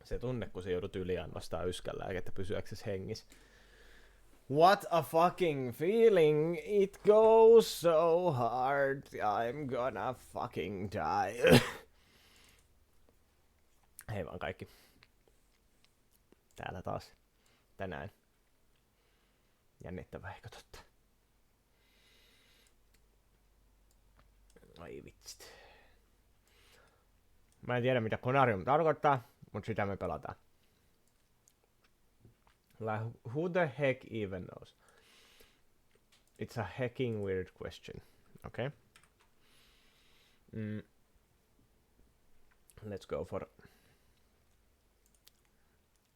Se tunne, kun se joudut yliannostaa yskänlääkettä pysyäksesi hengissä. What a fucking feeling! It goes so hard. I'm gonna fucking die. Hei vaan kaikki. Täällä taas. Tänään. Jännittävää, eikö totta? Ai vitsit. Mä en tiedä mitä conarium tarkoittaa, mutta sitä me pelataan. Like, who the heck even knows? It's a hecking weird question. Okay? Let's go for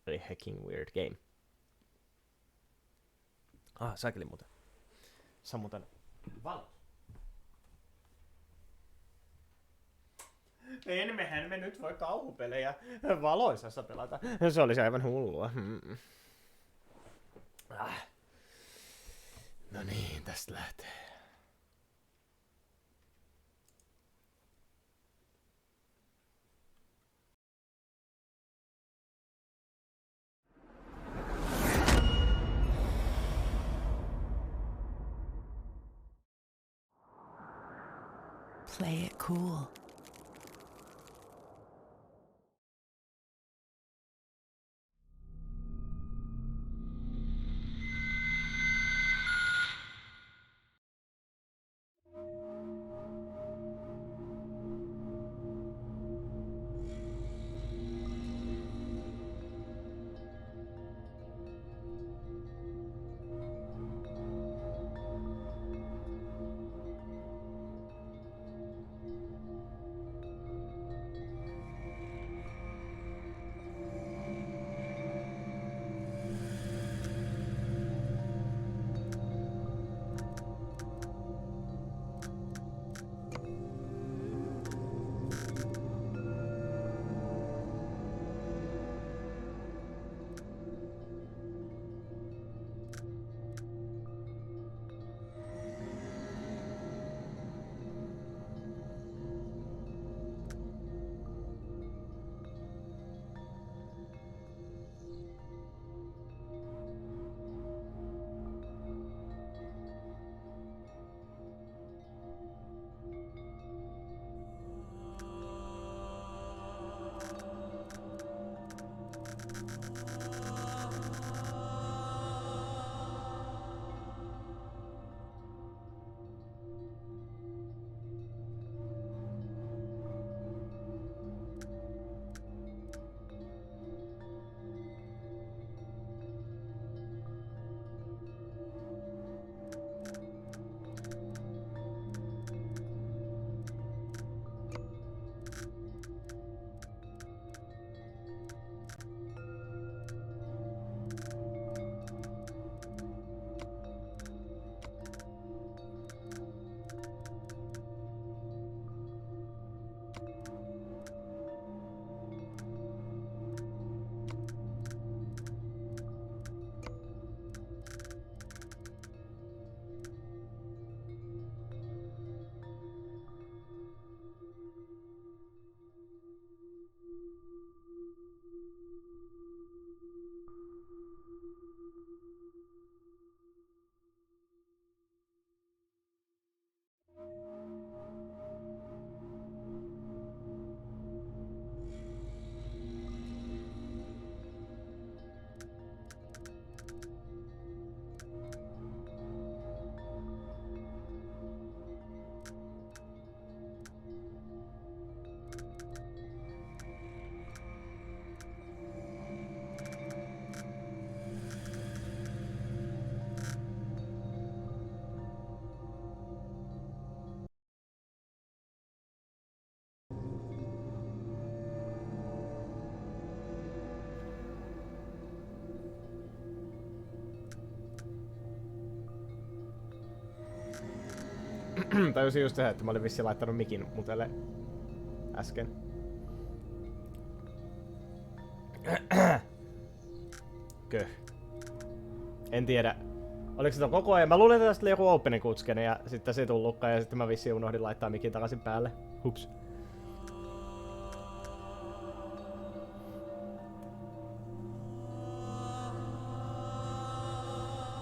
a hacking weird game. Säkeli muuten. Sammutan valot. Mehän me nyt voi kauhupelejä valoisassa pelata. Se olisi aivan hullua. No niin, tästä lähtee. Play it cool. Tajusin just se, että mä olin vissiin laittanut mikin mutelle äsken. Köh. En tiedä. Oliko se koko ajan? Mä luulin, että tästä oli joku opening kutskene ja sitten se ei tullutkaan ja sitten mä vissiin unohdin laittaa mikin takaisin päälle. Hups.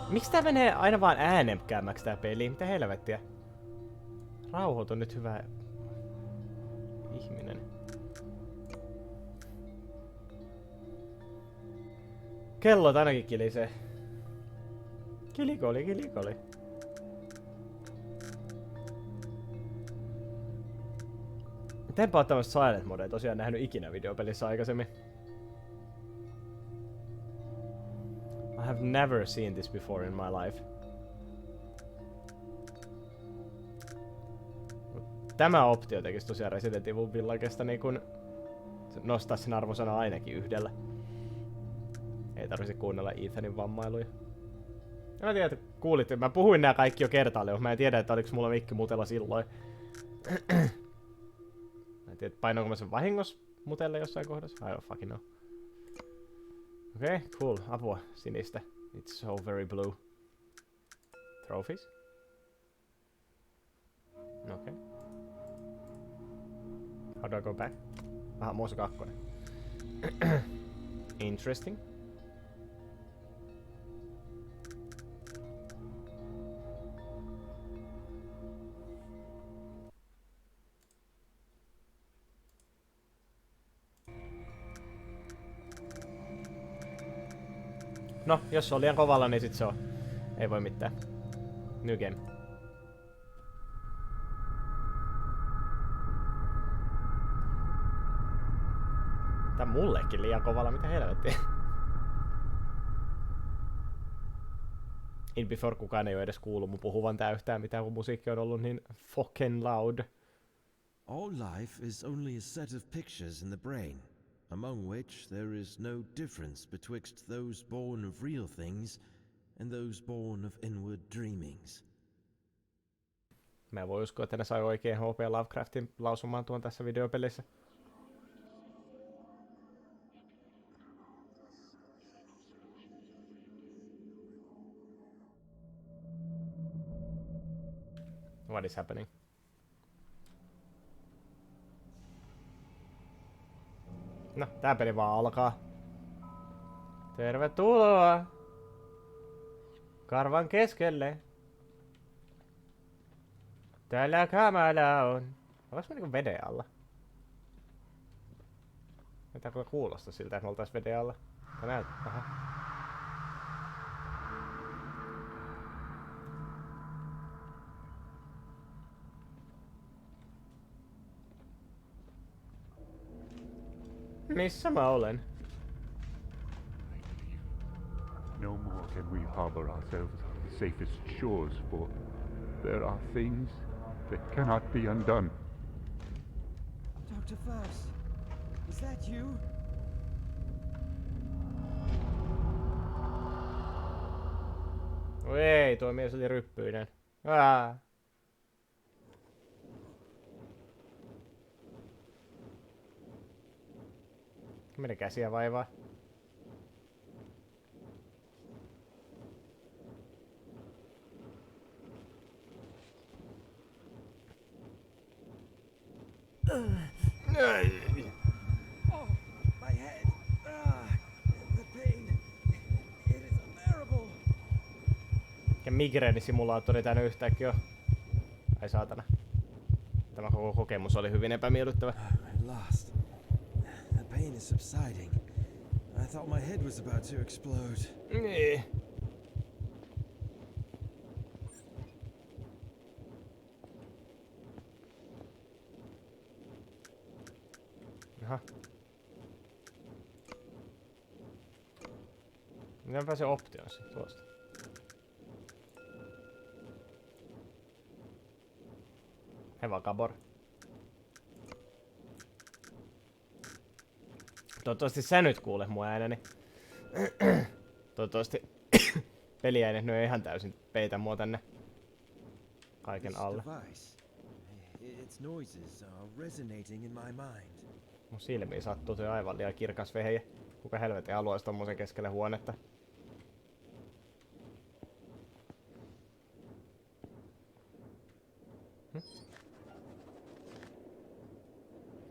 Miksi tää menee aina vaan äänekkäämmäksi tää peli? Mitä helvettiä? Rauhoitu nyt, hyvä ihminen. Kellot ainakin kilisee. Kilikoli, kilikoli. Mitenpä oot tämmöstä silent modea tosiaan nähnyt ikinä videopelissä aikaisemmin. I have never seen this before in my life. tämä optio tekisi tosiaan Resident Evil Villagesta niin kun nostaa sen arvosana ainakin yhdellä. Ei tarvitse kuunnella Ethanin vammailuja. Mä tiedän, että kuulitte. Mä puhuin nää kaikki jo kertaalleen, mutta mä en tiedä, että oliks mulla mikki mutella silloin. Mä en tiedä, painoinko mä sen vahingossa mutelle jossain kohdassa. I don't fucking know. Okei, okay, cool. Apua sinistä. It's so very blue. Trophies? Okei. Okay. How do I go back? Aha, muussa 2. Interesting. No, jos se on liian kovalla, niin sit se on. Ei voi mitään. New game. Tää mullekin liian kovalla, mitä helvettiä. In Before kukaan ei oo edes kuullut mun puhuvan tää yhtään mitään, kun musiikki on ollut niin fucking loud. All life is only a set of pictures in the brain, among which there is no difference betwixt those born of real things and those born of inward dreamings. Mä voin uskoa, että ne sai oikein H.P. Lovecraftin lausumaan tuon tässä videopelissä. What is happening? No, tää peli vaan alkaa. Tervetuloa! Karvan keskelle. Täällä kamala on. Ollaanko me niinku veden alla? Mitä kuulostaa siltä, että me oltais veden alla? Tää näyttää. Aha. Missä mä olen? No more can we harbor ourselves on the safest shores, for there are things that cannot be undone. Dr. Faust, is that you? Ei, tuo mies oli ryppyinen. Aa. Mene käsiä vaivaa. Oh, my head. The pain. It is unbearable. Ja migreenisimulaattori tänne yhtäkkiä on. Ai saatana. Tämä koko kokemus oli hyvin epämiellyttävä. I'm lost. The pain is subsiding. I thought my head was about to explode. Niin. Aha. Mitenpä se optioisi tuosta? Heva kabor. Toivottavasti sä nyt kuule mun ääneni. Toivottavasti peliäänet nyt ei ihan täysin peitä mua tänne kaiken alle. Its noises are resonating in my mind. Mun silmiin sattuu se aivan liian kirkas vehje. Kuka helvetin haluaisi tommosen keskelle huonetta?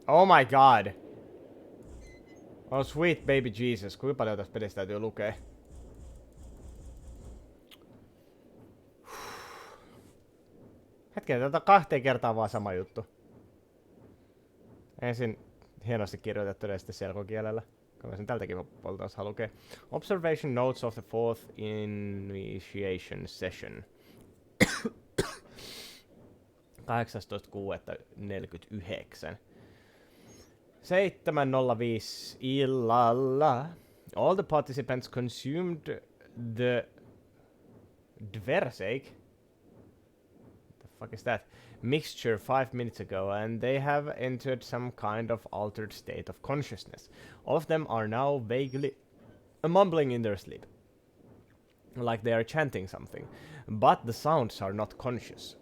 Oh my god! Oh sweet baby Jesus, kuinka paljon tästä pelistä täytyy lukea? Hetken, tätä on 2 kertaa vaan sama juttu. Ensin hienosti kirjoitettu ja sitten selkokielellä. Kyllä sen tältäkin puolta osaa lukea. Observation notes of the 4th initiation session. 18.6.49. 7:05 illalla. All the participants consumed the Dverseik. What the fuck is that? Mixture 5 minutes ago, and they have entered some kind of altered state of consciousness. All of them are now vaguely mumbling in their sleep, like they are chanting something, but the sounds are not conscious.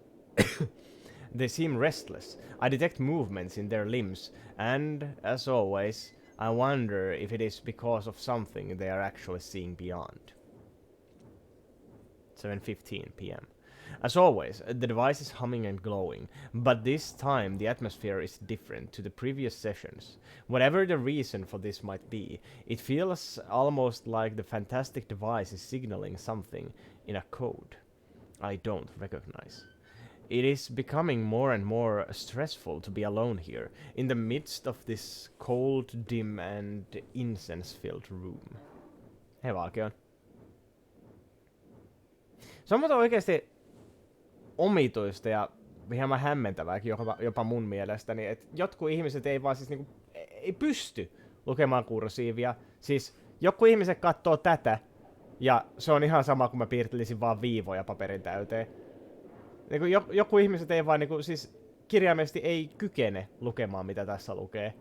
They seem restless. I detect movements in their limbs, and, as always, I wonder if it is because of something they are actually seeing beyond. 7:15 p.m. As always, the device is humming and glowing, but this time the atmosphere is different to the previous sessions. Whatever the reason for this might be, it feels almost like the fantastic device is signaling something in a code I don't recognize. It is becoming more and more stressful to be alone here, in the midst of this cold, dim and incense-filled room. Hei Valkeon. Se on muuten oikeesti omituista ja hieman hämmentävääkin jopa mun mielestäni, että jotkut ihmiset ei vaan siis niinku, ei pysty lukemaan kursiivia. Siis joku ihmiset katsoo tätä ja se on ihan sama kuin mä piirtelisin vaan viivoja paperin täyteen. Niinku joku ihmiset ei vaan niinku, siis kirjaimellisesti ei kykene lukemaan mitä tässä lukee.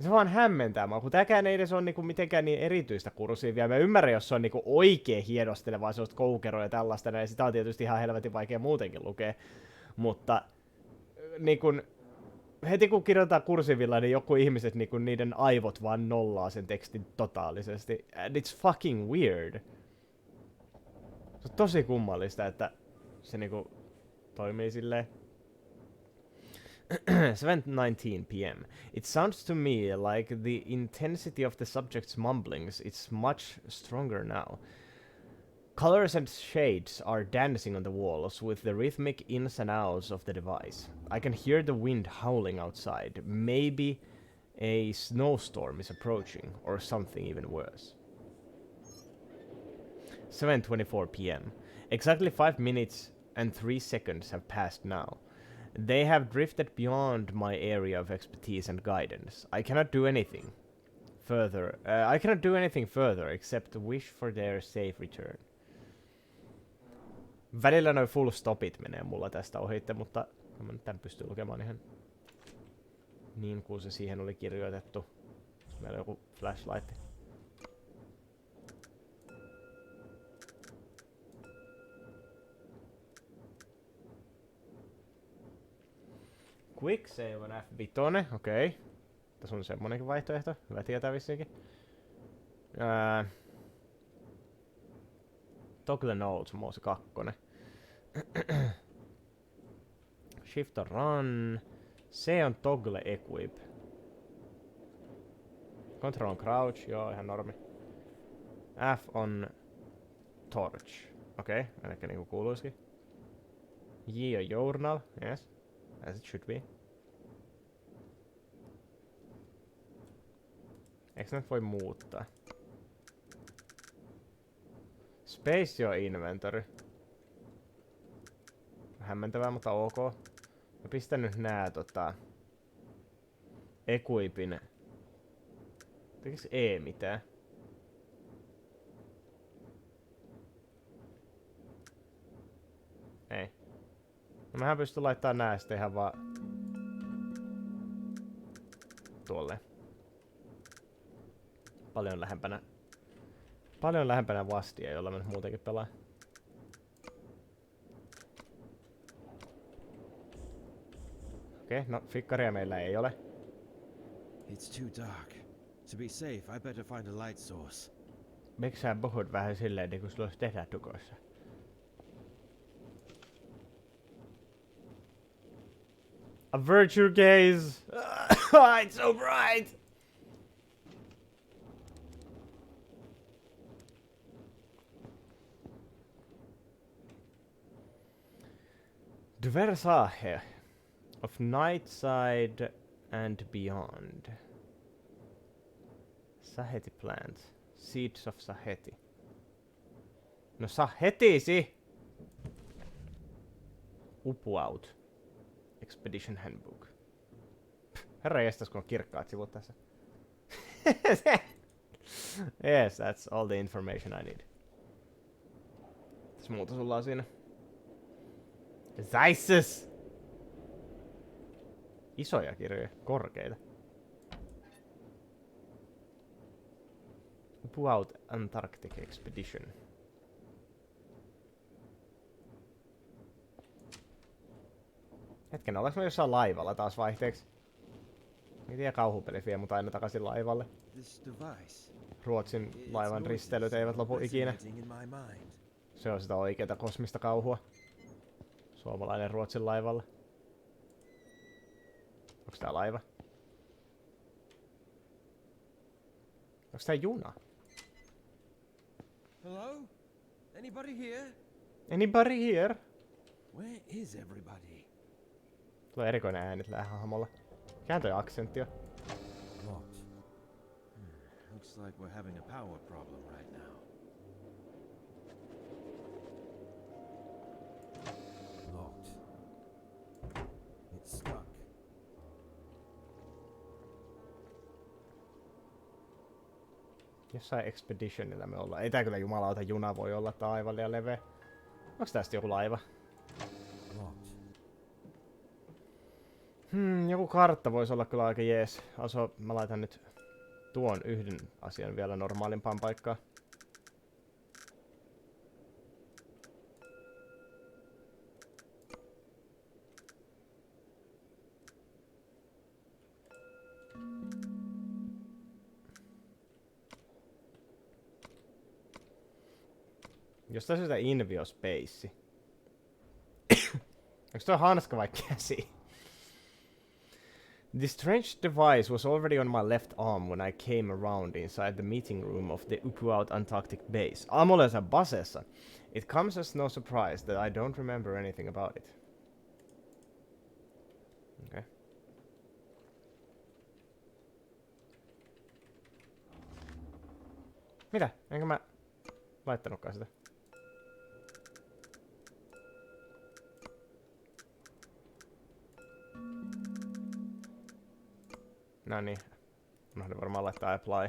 Se vaan hämmentää mua, kun tääkään ei edes ole niinku mitenkään niin erityistä kursiivia. Mä ymmärrän, jos se on niinku oikein hienostelevaa, sellaista koukeroa ja tällaista, ja sitä on tietysti ihan helvetin vaikea muutenkin lukea. Mutta niinku, heti kun kirjoitetaan kursiivilla, niin joku ihmiset, niinku, niiden aivot vaan nollaa sen tekstin totaalisesti. And it's fucking weird. Se on tosi kummallista, että se niinku toimii silleen. 7:19 p.m. It sounds to me like the intensity of the subject's mumblings is much stronger now. Colors and shades are dancing on the walls with the rhythmic ins and outs of the device. I can hear the wind howling outside. Maybe a snowstorm is approaching, or something even worse. 7:24 p.m. Exactly 5 minutes and 3 seconds have passed now. They have drifted beyond my area of expertise and guidance. I cannot do anything further except wish for their safe return. Välillä noi full stopit menee mulla tästä ohitte, mutta mä nyt tän pystyy lukemaan ihan niin kuin se siihen oli kirjoitettu. Meillä on joku flashlight. Quick save on F5, okei. Okay. Tässä on semmonenkin vaihtoehto, hyvä tietää vissiinkin. Toggle notes, Moose 2. Shift on run. C on toggle equip. Control on crouch, joo ihan normi. F on torch, okei, okay. Eli niinku kuuluisikin. J on journal, yes. As it should be. Eiks näitä voi muuttaa? Space on inventory. Hämmentävää, mutta ok. Mä pistän nyt nää equipin. Tekiks E mitään? Ei. No mähän pystyn laittaa nää sitten ihan vaan tuolle. Paljon lähempänä vastia, jolla mä nyt muutenkin pelaan. Okei, no fikkaria meillä ei ole. It's too dark. To be safe, I better find a light source. Miksi sä puhut vähän silleen, niin kun sulla olisi tehdä tukossa? Avert your gaze! It's so bright! Dversahe of Nightside and Beyond. Saheti plants. Seeds of Saheti. No Sahetisi! Upuaut. Expedition Handbook. Herra jestas, kun on kirkkaat sivut tässä. Yes, that's all the information I need. Tässä muuta sulla on siinä. Zaises! Isoja kirjoja, korkeita. Upuaut Antarctic Expedition. Hetken, ollaanko me jossain laivalla taas vaihteeksi? Ei tiedä, kauhupeli vie mut aina takaisin laivalle. Ruotsin laivan risteilyt eivät lopu ikinä. Se on sitä oikeeta kosmista kauhua. Suomalainen Ruotsin laivalla. Onks tää laiva? Onks tää juna? Hello? Anybody here? Anybody here? Where is everybody? Tulee erikoinen ääni tällä hahmolla. Kääntöjä-aksentti. Locked. Looks like we're having a power problem right now. Locked. It's stuck. Jossain Expeditionilla me ollaan. Ei tää kyllä jumalauta juna voi olla, tää on aivan liian leveä. Onks tästä joku laiva? Joku kartta voisi olla kyllä aika jees. Aso, mä laitan nyt tuon yhden asian vielä normaalimpaan paikkaan. Jos tässä on sitä Invio Space. Onks toi hanska vai käsi? The strange device was already on my left arm when I came around inside the meeting room of the Upuaut Antarctic base. Amolessa basessa. It comes as no surprise that I don't remember anything about it. Okay. Mitä? Enkä mä laittanutkaan sitä? No niin. Unohdin varmaan laittaa apply.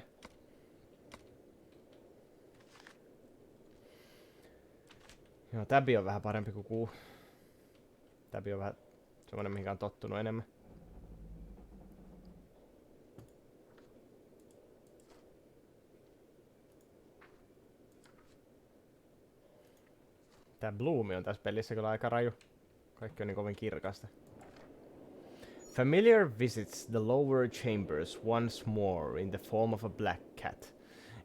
Joo, tabi on vähän parempi kuin kuu. Tabi on vähän semmonen, mihinkä on tottunut enemmän. Tää bloomi on tässä pelissä kyllä aika raju. Kaikki on niin kovin kirkasta. Familiar visits the lower chambers once more in the form of a black cat.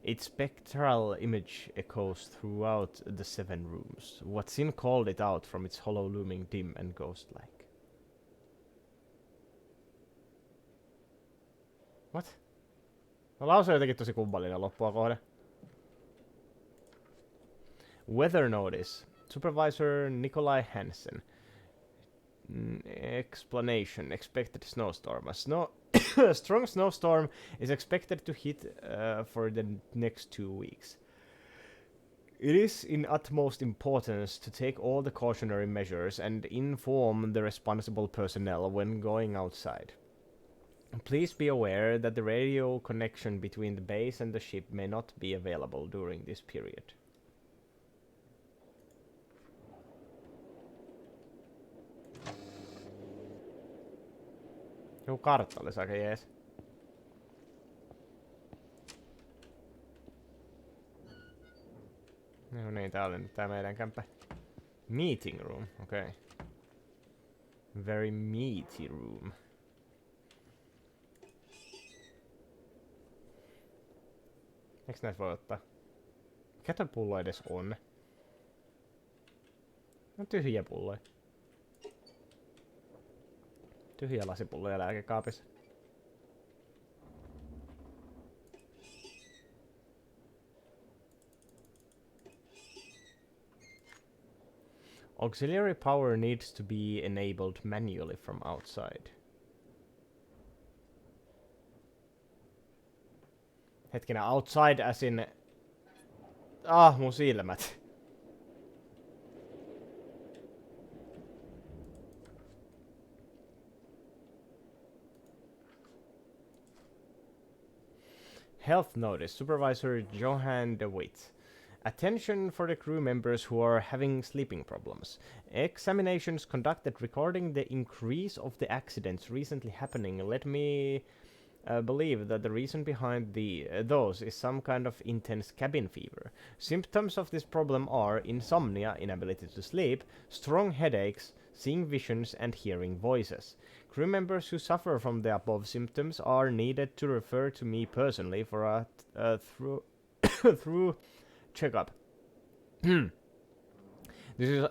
Its spectral image echoes throughout the 7 rooms. What's called it out from its hollow looming dim and ghost-like. What? No, lause on jotenkin tosi kummallinen loppua kohde. Weather notice. Supervisor Nikolai Hansen. Explanation. Expected snowstorm. A strong snowstorm is expected to hit for the next 2 weeks. It is in utmost importance to take all the cautionary measures and inform the responsible personnel when going outside. Please be aware that the radio connection between the base and the ship may not be available during this period. Joku kartta olisi aika jees. No niin, tää oli nyt tää meidän kämppä. Meeting room, okei. Okay. Very meaty room. Eiks näitä voi ottaa? Mikä toi pullo edes on? No tyhjiä pulloja. Tyhjiä lasipulloja lääkekaapissa. Auxiliary power needs to be enabled manually from outside. Hetkinen, outside as in... mun silmät. Health notice. Supervisor Johan de Witt. Attention for the crew members who are having sleeping problems. Examinations conducted regarding the increase of the accidents recently happening led me believe that the reason behind those is some kind of intense cabin fever. Symptoms of this problem are insomnia, inability to sleep, strong headaches, seeing visions, and hearing voices. Crew members who suffer from the above symptoms are needed to refer to me personally for a through checkup.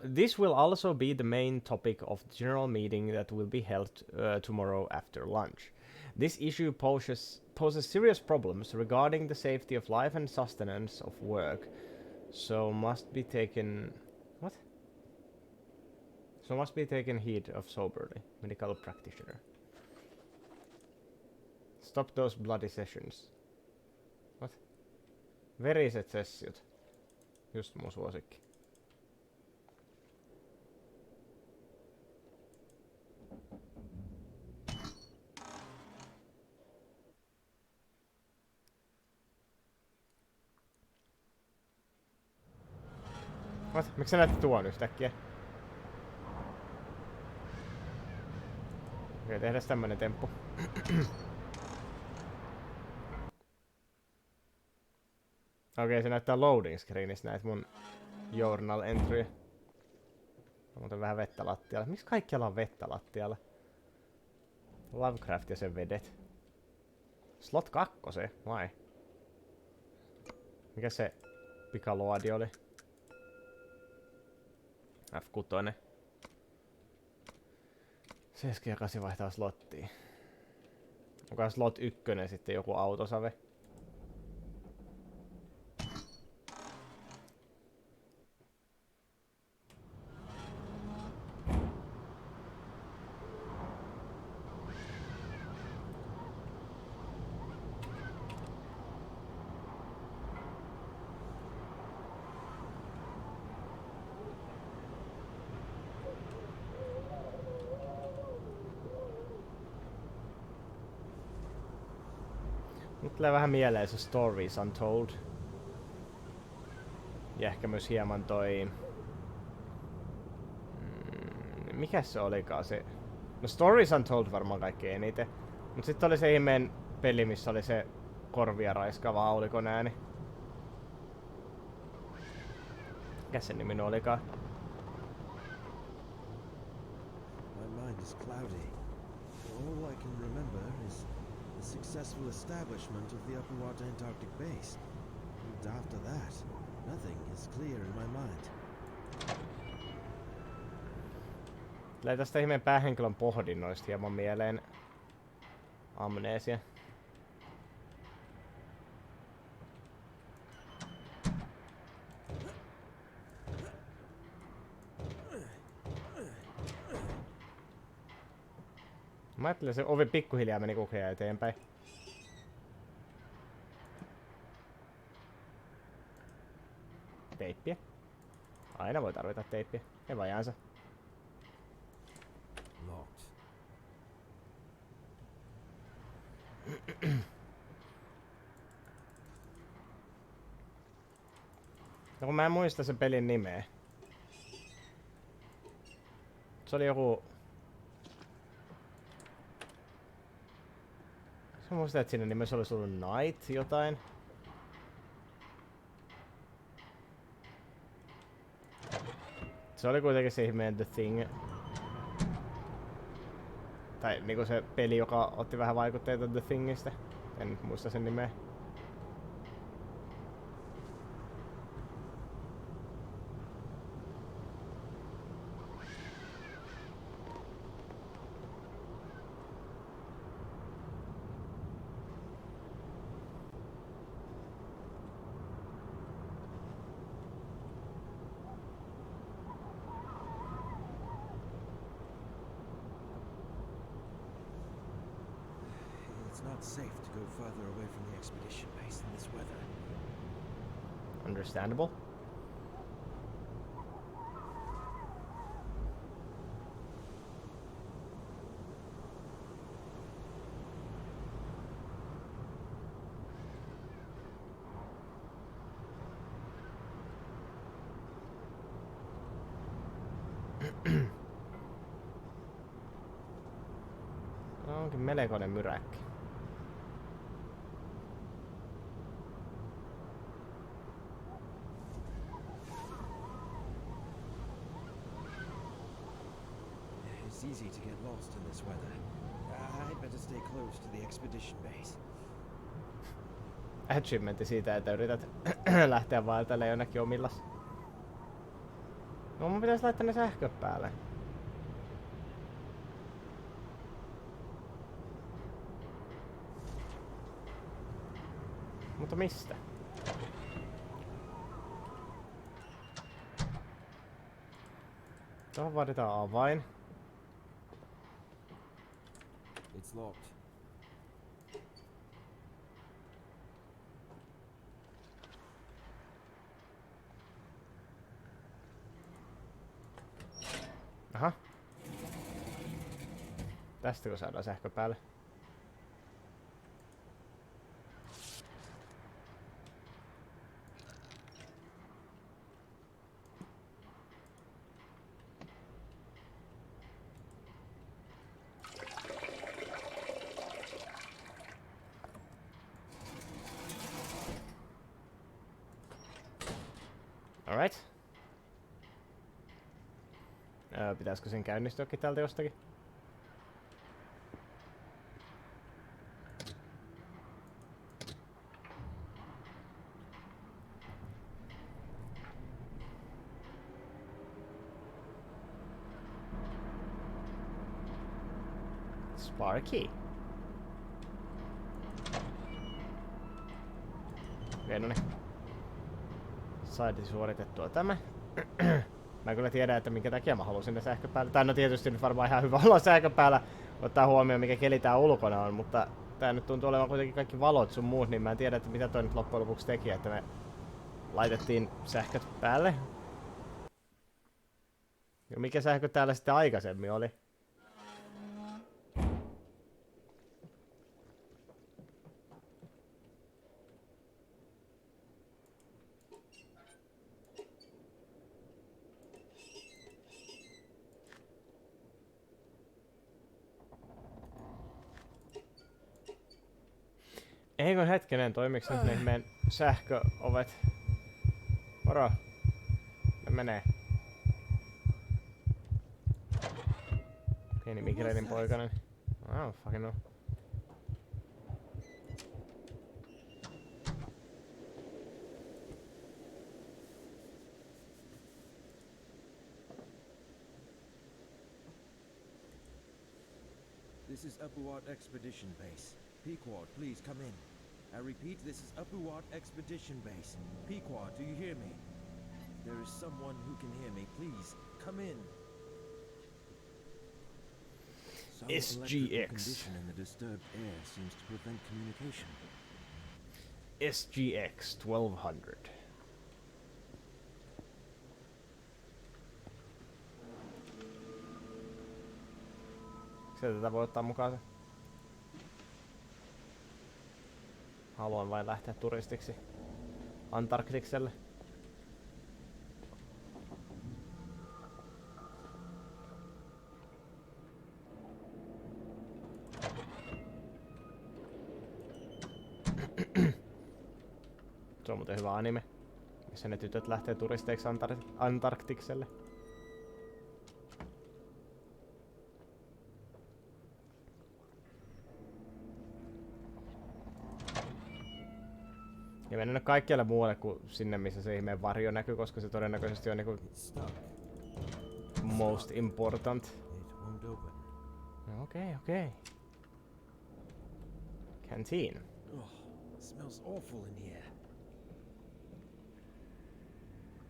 This will also be the main topic of the general meeting that will be held tomorrow after lunch. This issue poses serious problems regarding the safety of life and sustenance of work, so must be taken heed of soberly. Medical practitioner. Stop those bloody sessions. What? Veriset sessiot. Just mun suosikki. What? Miksi sä näet tuon yhtäkkiä? Okei, tehdään tämmönen temppu. Okei, se näyttää loading screenistä näitä mun journal entry. On muuten vähän vettä lattialla. Miksi kaikkialla on vettä lattialla? Lovecraft ja sen vedet. Slot 2, vai? Mikä se pikaluodi oli? F6. 7 ja 8 vaihtaa slottiin. Onko slot 1 sitten joku autosave? Nyt tulee vähän mieleen se Stories Untold. Ja ehkä myös hieman toi... mikäs se olikaan se... No Stories Untold varmaan kaikkein eniten. Mut sitten oli se ihmeen peli, missä oli se korvia raiskaava haulikon ääni. Mikäs sen nimi olikaan? My mind is cloudy. All I can remember is the successful establishment of the Upper Antarctic base. And after that, nothing is clear in my mind. Tulee tästä ihmeen päähenkilön pohdinnoista hieman mieleen amneesia. Mä ajattelin, se ovi pikkuhiljaa meni koko ajan eteenpäin. Teippiä. Aina voi tarvita teippiä. Ei vajaansa. Locked. No kun mä en muista sen pelin nimeä. Se oli joku... Mä muistan, että siinä nimessä olisi ollut Night jotain. Se oli kuitenkin se ihmeen The Thing. Tai niinku se peli, joka otti vähän vaikutteita The Thingistä. En nyt muista sen nimeä. It's not safe to go further away from the expedition base in this weather. Understandable. Onkin melkoinen myräkki. It's easy to get lost in this weather. I'd better stay close to the expedition base. Achievementti siitä, että yrität lähteä vaeltelemaan jonnekin omillas. No mun pitäis laittaa ne sähköt päälle. Mutta mistä? Tuohon vaaditaan avain. It's locked. Aha. Tästäkö saadaan sähkö päälle? Alright. Pitäisikö sen käynnistyäkin täältä jostakin? Sparky. Okei, noniin. Saitiin suoritettua tämä. Mä kyllä tiedän, että minkä takia mä halusin ne sähkö päällä. Tää on tietysti nyt varmaan ihan hyvä olla sähkö päällä, ottaa huomioon mikä keli tää ulkona on, mutta tää nyt tuntuu olevan kuitenkin kaikki valot sun muut, niin mä en tiedä, että mitä toi nyt loppujen lopuksi teki, että me laitettiin sähköt päälle. Ja mikä sähkö täällä sitten aikaisemmin oli? Eikö hetkinen, toimiks nyt ne meidän sähköovet? Moro. Ne menee. Pieni migreinin poikainen. Oh, fucking no. This is Upuat Expedition Base. Pequod, please come in. I repeat, this is Upuat Expedition Base. Pequod, do you hear me? There is someone who can hear me. Please, come in. Some electrical condition in the disturbed air seems to prevent communication. SGX 1200. Sieltä tätä voi ottaa mukaan se. Haluan vain lähteä turistiksi Antarktikselle. Se on muuten hyvä anime, missä ne tytöt lähtee turisteiksi Antarktikselle. Ja mennä kaikkialle muualle kuin sinne, missä se ihmeen varjo näkyy, koska se todennäköisesti on niinku most important. Okei, okei. Canteen. Oh, it smells awful in here.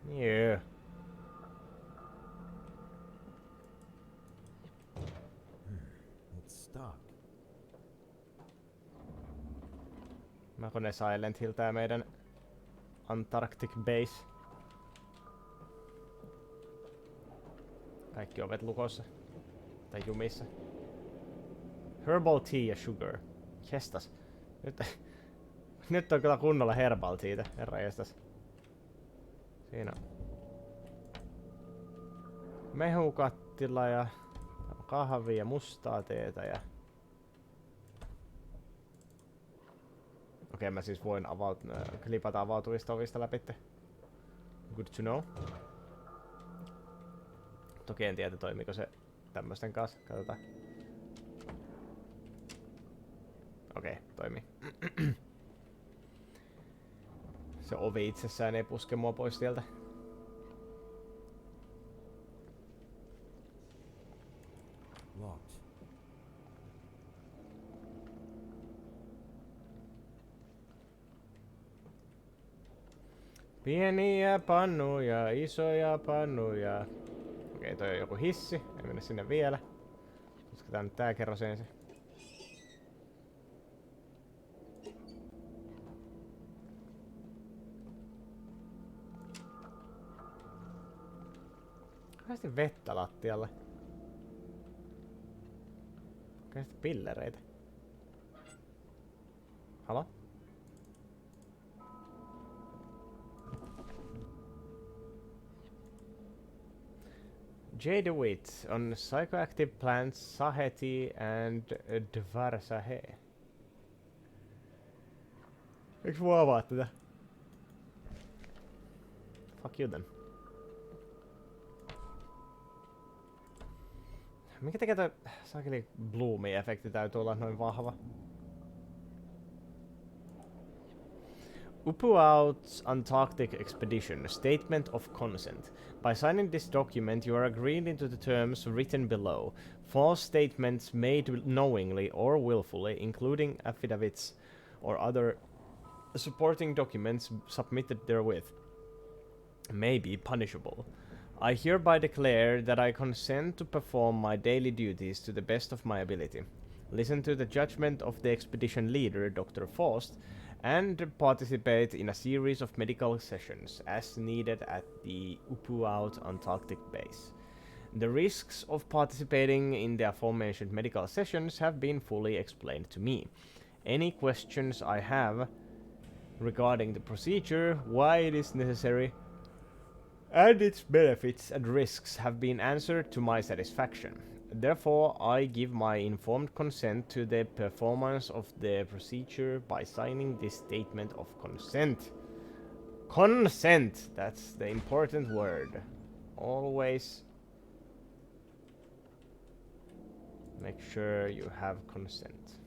Yeah. It's stuck. Mä kone Silent Hill tää meidän Antarctic Base. Kaikki ovet lukossa. Tai jumissa. Herbal tea ja sugar. Kestas. Nyt on kyllä kunnolla herbal teatä, herra jestas. Siinä on. mehukattila ja kahvia ja mustaa teetä ja... Okei, mä siis voin klipata avautuvista ovista läpi. Good to know. Toki en tiedä, toimiko se tämmösten kanssa. Katsotaan. Okei, toimii. Se ovi itsessään ei puske mua pois sieltä. Locked. Pieniä pannuja, isoja pannuja. Okei, toi on joku hissi. Ei mennä sinne vielä. Lasketaan nyt tää kerros ensin. Kaasti vettä lattialle. Kaasti pillereitä. Halo? J. DeWitt on psychoactive plants Saheti and Dvarsahe. Eiks voi avaa tätä? Fuck you then. Mikä tekee toi sakeli Bloomi-efekti täytyy olla noin vahva? Upuaut's Antarctic Expedition Statement of Consent. By signing this document, you are agreeing into the terms written below. False statements made knowingly or willfully, including affidavits or other supporting documents submitted therewith, may be punishable. I hereby declare that I consent to perform my daily duties to the best of my ability. Listen to the judgment of the expedition leader, Dr. Faust, and participate in a series of medical sessions as needed at the Upuaut Antarctic base. The risks of participating in the aforementioned medical sessions have been fully explained to me. Any questions I have regarding the procedure, why it is necessary, and its benefits and risks have been answered to my satisfaction. Therefore, I give my informed consent to the performance of the procedure by signing this statement of consent. Consent! That's the important word. Always make sure you have consent.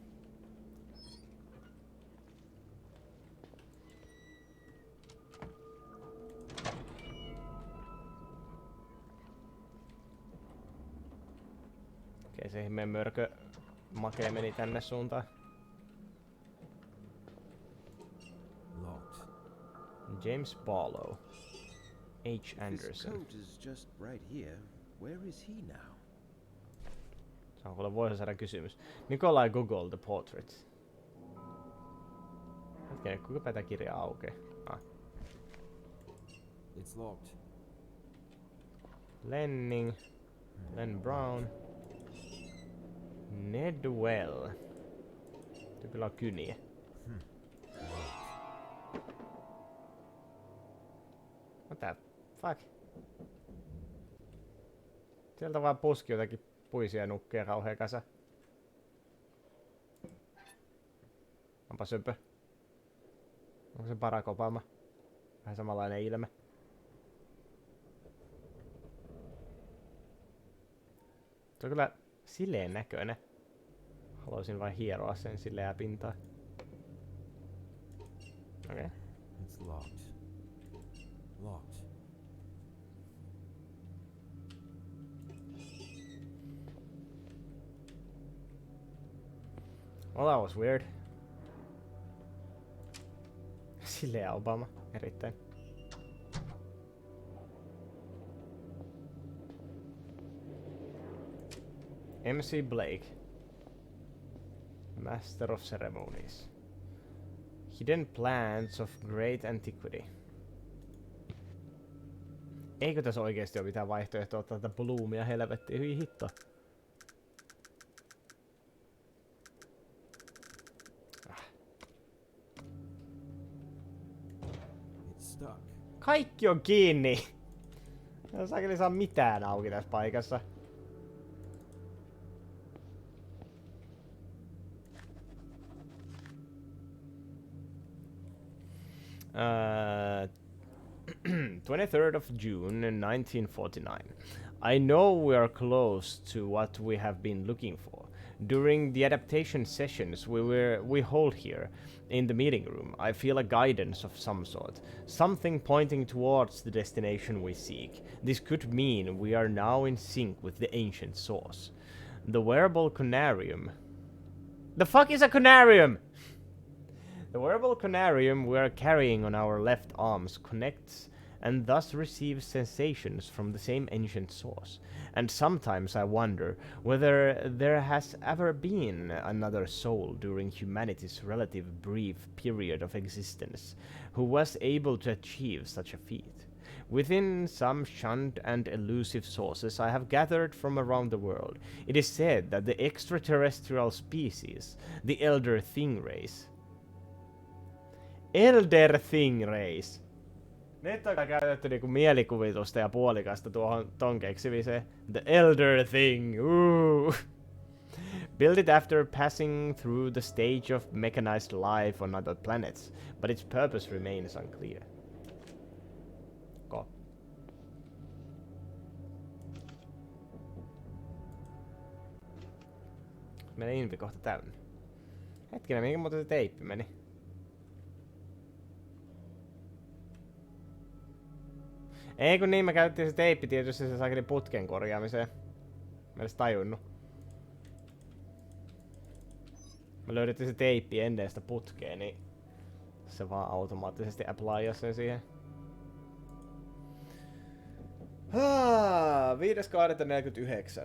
Okei, se ihmeen mörkö makee meni tänne suuntaan. Locked. James Barlow. H. This Anderson. coat is just right here. Where is he now? Se on kuule vuosisadan kysymys. Nikolai Gogol, The Portrait. Hetkinen, kuinka tätä kirjaa aukeaa? Ah. It's locked. Lenning. Len Brown. Ned Well. Se kyllä on kyniä. What the fuck? Sieltä vaan puski jotakin puisia nukkeja kauhea kasa. Onpa söpö. Onko se Barack Obama? Vähän samanlainen ilme. Se on kyllä sileen näköinen. Haluaisin vain hieroa sen sileää pintaa. Okei. It's locked. Locked. Well, that was weird. Sileä Obama. Erittäin. MC Blake. Master of Ceremonies. Hidden plants of great antiquity. Eikö tässä oikeesti ole mitään vaihtoehtoa ottaa tätä Bloomia helvettiin? Hyi hitto. It's stuck. Kaikki on kiinni! Saakeli saa mitään auki tässä paikassa. Uh, 23rd of June 1949. I know we are close to what we have been looking for. During the adaptation sessions we hold here in the meeting room, I feel a guidance of some sort, something pointing towards the destination we seek. This could mean we are now in sync with the ancient source. The wearable conarium. The fuck is a conarium? The wearable conarium we are carrying on our left arms connects and thus receives sensations from the same ancient source. And sometimes I wonder whether there has ever been another soul during humanity's relative brief period of existence who was able to achieve such a feat. Within some shunned and elusive sources I have gathered from around the world, it is said that the extraterrestrial species, the Elder Thing race, Nyt on käytetty niinku mielikuvitusta ja puolikasta ton keksimiseen. The Elder Thing, Built it after passing through the stage of mechanized life on other planets, but its purpose remains unclear. Ko. Menee invi kohta täynnä. Hetkinen, mihin muuten se teippi meni? Ei kun niin, mä käytettiin se teippi tietysti se saakeli putken korjaamiseen. Mä edes tajunnut. Mä löydettiin se teippi ennen sitä putkea, niin se vaan automaattisesti applyas sen siihen.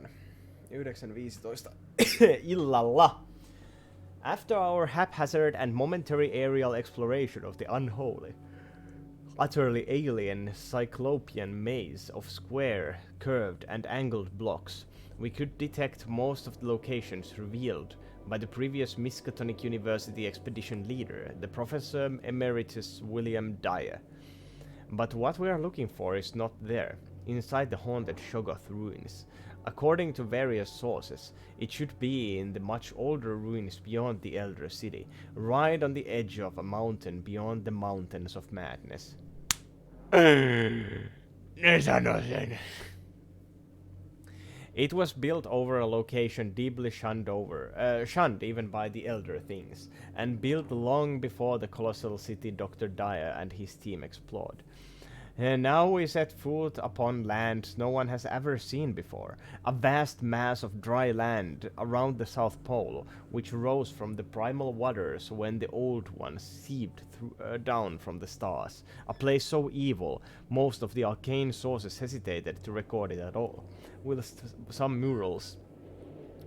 5.2.49. 9.15 illalla. After our haphazard and momentary aerial exploration of the unholy, utterly alien cyclopean maze of square, curved, and angled blocks, we could detect most of the locations revealed by the previous Miskatonic University expedition leader, the Professor Emeritus William Dyer. But what we are looking for is not there, inside the haunted Shoggoth ruins. According to various sources, it should be in the much older ruins beyond the Elder City, right on the edge of a mountain beyond the Mountains of Madness. It was built over a location deeply shunned even by the Elder Things, and built long before the colossal city Dr. Dyer and his team explored. And now we set foot upon land no one has ever seen before, a vast mass of dry land around the South Pole, which rose from the primal waters when the Old Ones seeped down from the stars, a place so evil most of the arcane sources hesitated to record it at all, whilst some murals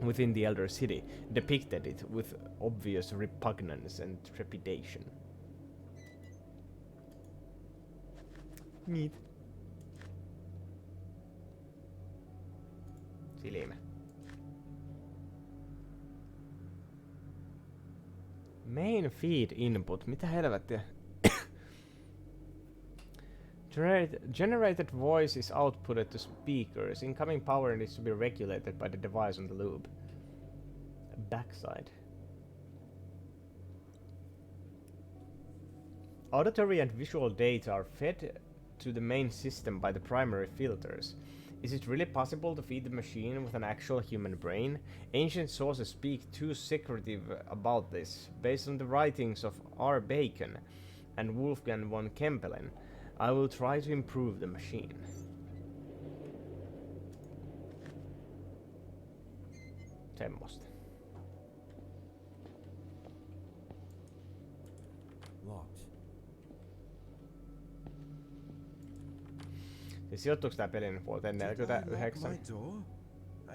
within the Elder City depicted it with obvious repugnance and trepidation. Neat. Silmä. Main feed input. Mitä helvettiä? Generated voice is outputted to speakers. Incoming power needs to be regulated by the device on the loop. Backside. Auditory and visual data are fed to the main system by the primary filters. Is it really possible to feed the machine with an actual human brain? Ancient sources speak too secretive about this. Based on the writings of R. Bacon and Wolfgang von Kempelen, I will try to improve the machine. Semmosta. Siis sijoittuuko tää pelin vuoteen 49?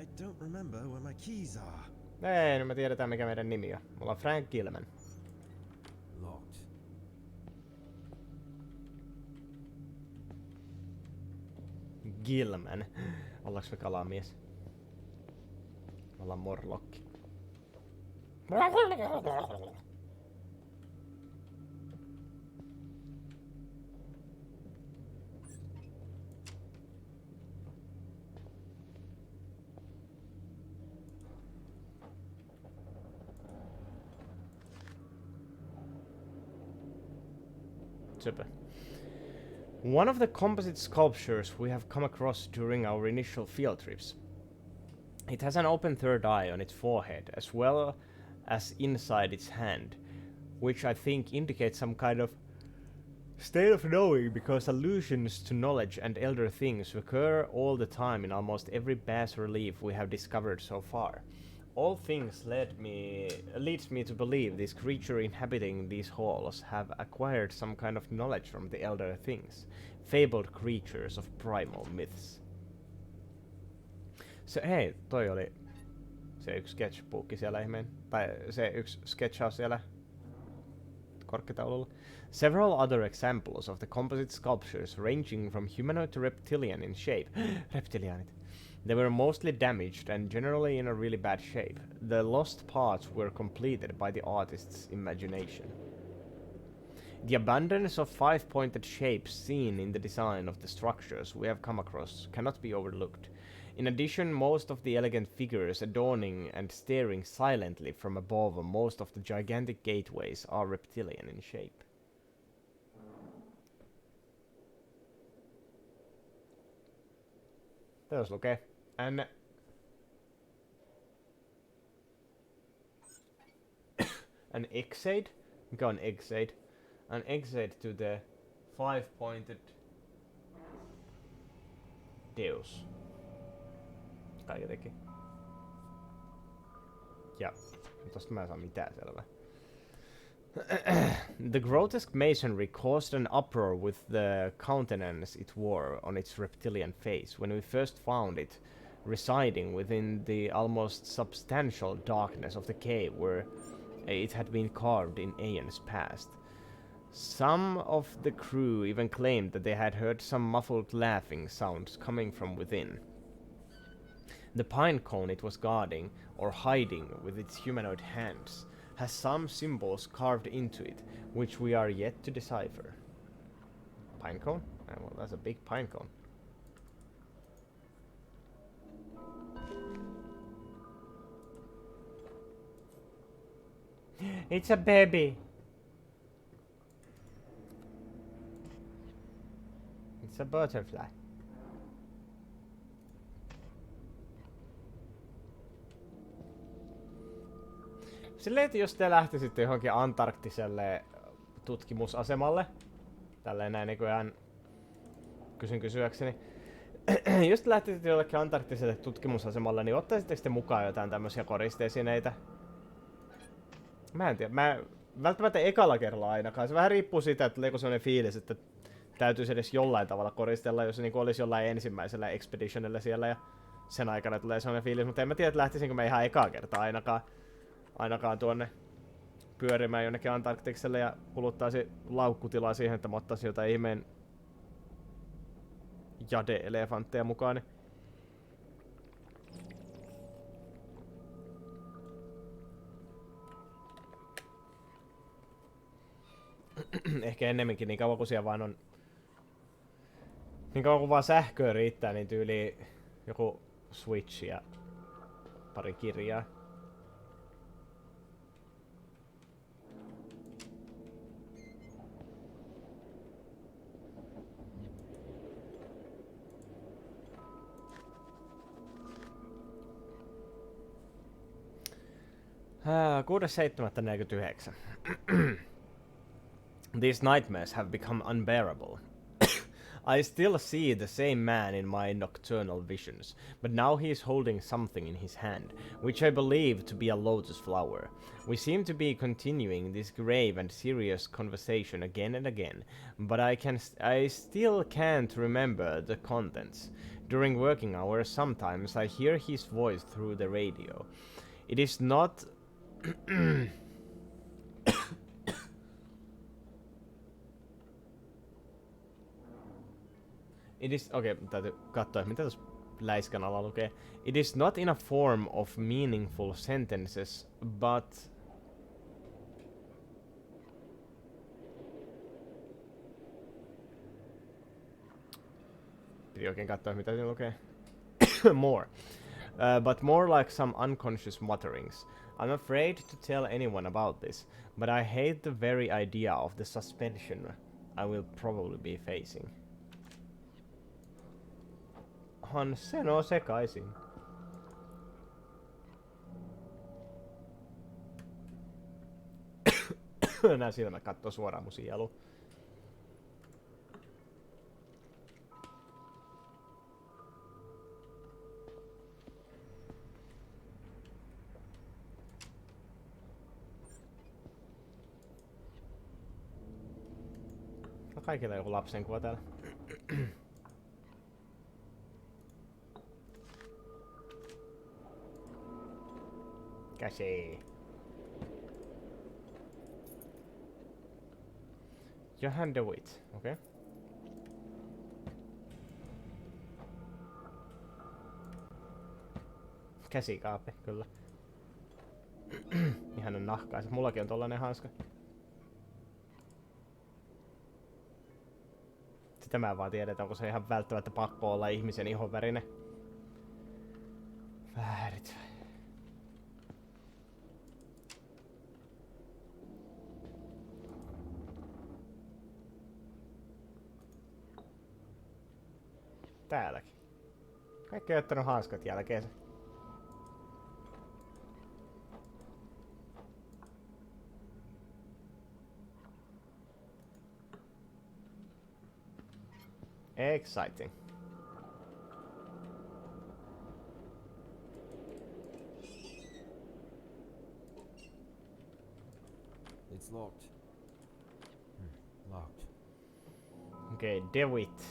I don't remember where my keys are. Ei, no me tiedetään mikä meidän nimi on. Mulla on Frank Gilman. Locked. Gilman. Ollaanko me kalamies? Me ollaan morlokki. Super. One of the composite sculptures we have come across during our initial field trips. It has an open third eye on its forehead, as well as inside its hand, which I think indicates some kind of state of knowing, because allusions to knowledge and elder things occur all the time in almost every bas relief we have discovered so far. All things leads me to believe this creature inhabiting these halls have acquired some kind of knowledge from the elder things, fabled creatures of primal myths. Se, hei, toi oli se yksi sketchbookki siellä ihmeen, tai se yksi sketchaus siellä korkkitaululla. Several other examples of the composite sculptures ranging from humanoid to reptilian in shape. Reptilianit. They were mostly damaged and generally in a really bad shape. The lost parts were completed by the artist's imagination. The abundance of five-pointed shapes seen in the design of the structures we have come across cannot be overlooked. In addition, most of the elegant figures adorning and staring silently from above most of the gigantic gateways are reptilian in shape. Tässä lukee. An exade? Mikä on exade? An exade to the five-pointed deus. Kai jotenkin. Ja, tosta mä en saa mitään selvää. The grotesque masonry caused an uproar with the countenance it wore on its reptilian face when we first found it residing within the almost substantial darkness of the cave where it had been carved in aeons past. Some of the crew even claimed that they had heard some muffled laughing sounds coming from within. The pine cone it was guarding or hiding with its humanoid hands has some symbols carved into it, which we are yet to decipher. Pine cone? Well, that's a big pine cone. It's a baby! It's a butterfly. Silleen, että jos te lähtisitte johonkin antarktiselle tutkimusasemalle, tälleen näin niin kuin ihan kysyn kysyäkseni, jos te lähtisitte jollekin antarktiselle tutkimusasemalle, niin ottaisitteko te mukaan jotain tämmöisiä koristeesineitä? Mä en tiedä, mä välttämättä ekalla kerralla ainakaan. Se vähän riippuu siitä, että tuleeko sellainen fiilis, että täytyisi edes jollain tavalla koristella, jos se niin olisi jollain ensimmäisellä expeditionilla siellä ja sen aikana tulee sellainen fiilis, mutta en mä tiedä, että lähtisinkö mä ihan ekaa kertaa ainakaan tuonne pyörimään jonnekin Antarktikselle ja kuluttaisi laukkutilaa siihen, että mä ottaisin jotain ihmeen jade-elefantteja mukaan. Ehkä ennemminkin niin kauan kuin siellä vaan on... Niin kauan kuin vaan sähköä riittää, niin tyyli joku Switch ja pari kirjaa. Ah, 6.7.49. These nightmares have become unbearable. I still see the same man in my nocturnal visions, but now he is holding something in his hand, which I believe to be a lotus flower. We seem to be continuing this grave and serious conversation again and again, but I still can't remember the contents. During working hours, sometimes I hear his voice through the radio. It is not... It is... Okei, täytyy katsoa, mitä tuossa läiskän alla lukee. It is not in a form of meaningful sentences, but... Piti oikein katsoa, mitä siinä lukee. More. But more like some unconscious mutterings. I'm afraid to tell anyone about this, but I hate the very idea of the suspension I will probably be facing. Hansen on sekaisin. Nää silmät kattoo suoraan mun sieluun. No kaikilla on joku lapsen kuva täällä. Käsi. Johan de Witt, okei. Okay. Käsikaape, kyllä. Ihan on nahkaisa. Mullakin on tollanen hanska. Sitä mä vaan tiedän, onko se ihan välttämättä pakko olla ihmisen ihonvärinen. Värit. Täälläkin. Kaikki on ottanut hanskat jälkeensä. Exciting. It's locked. Locked. Okay, DeWitt.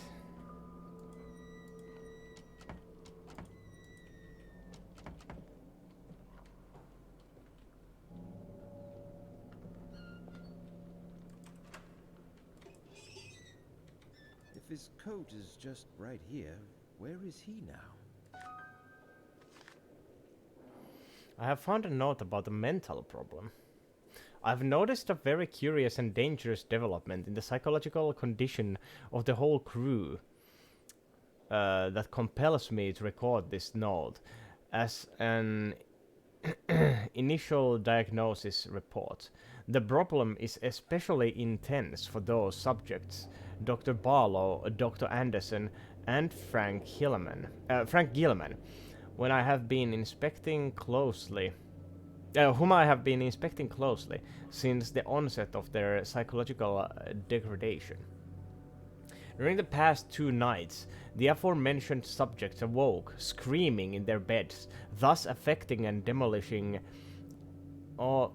If his coat is just right here, where is he now? I have found a note about a mental problem. I've noticed a very curious and dangerous development in the psychological condition of the whole crew that compels me to record this note as an initial diagnosis report. The problem is especially intense for those subjects, Dr. Barlow, Dr. Anderson, and Frank Gilman, when I have been inspecting closely, whom I have been inspecting closely since the onset of their psychological degradation. During the past 2 nights, the aforementioned subjects awoke, screaming in their beds, thus affecting and demoralizing all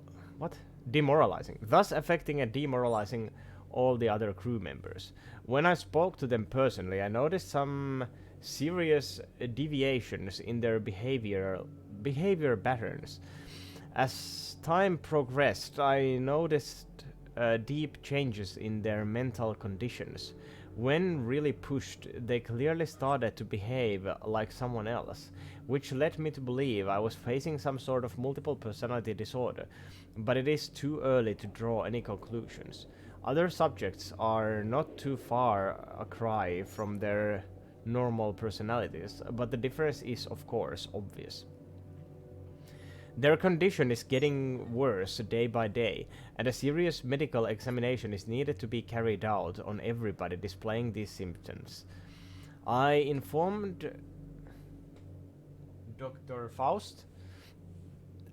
the other crew members. When I spoke to them personally, I noticed some serious deviations in their behavior patterns. As time progressed, I noticed deep changes in their mental conditions. When really pushed, they clearly started to behave like someone else, which led me to believe I was facing some sort of multiple personality disorder, but it is too early to draw any conclusions. Other subjects are not too far a cry from their normal personalities, but the difference is, of course, obvious. Their condition is getting worse day by day, and a serious medical examination is needed to be carried out on everybody displaying these symptoms. I informed Dr. Faust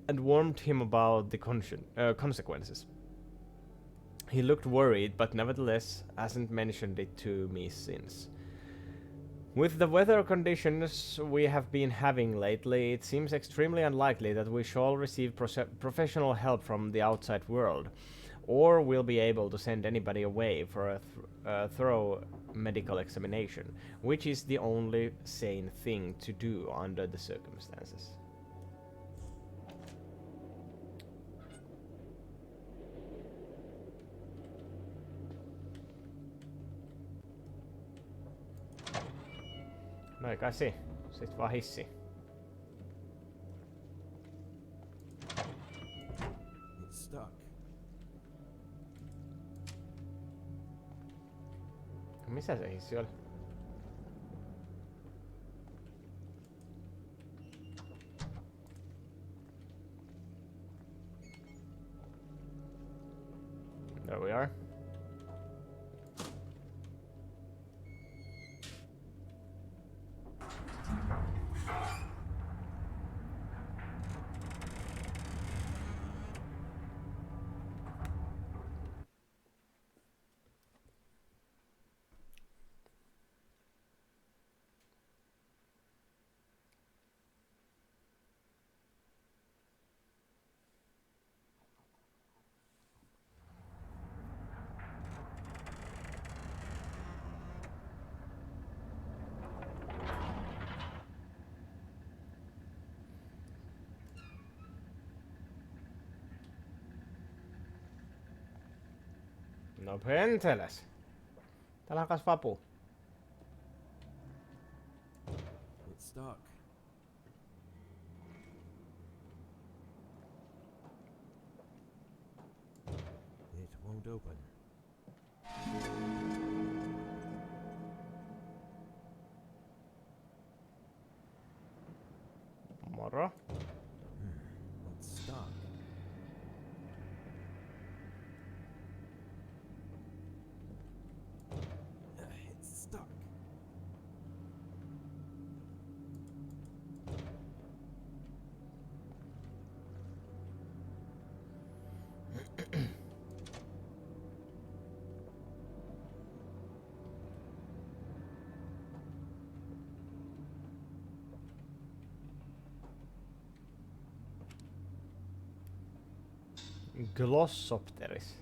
and warned him about the consequences. He looked worried, but nevertheless hasn't mentioned it to me since. With the weather conditions we have been having lately, it seems extremely unlikely that we shall receive professional help from the outside world, or will be able to send anybody away for a thorough medical examination, which is the only sane thing to do under the circumstances. No ei kai si. Sit vaan hissi. It's stuck. Missä se hissi oli? There we are. No penteles. Täällä kasvaa puu. It's stuck. It won't open. Moro. It's stuck. It's stuck. Glossopteris.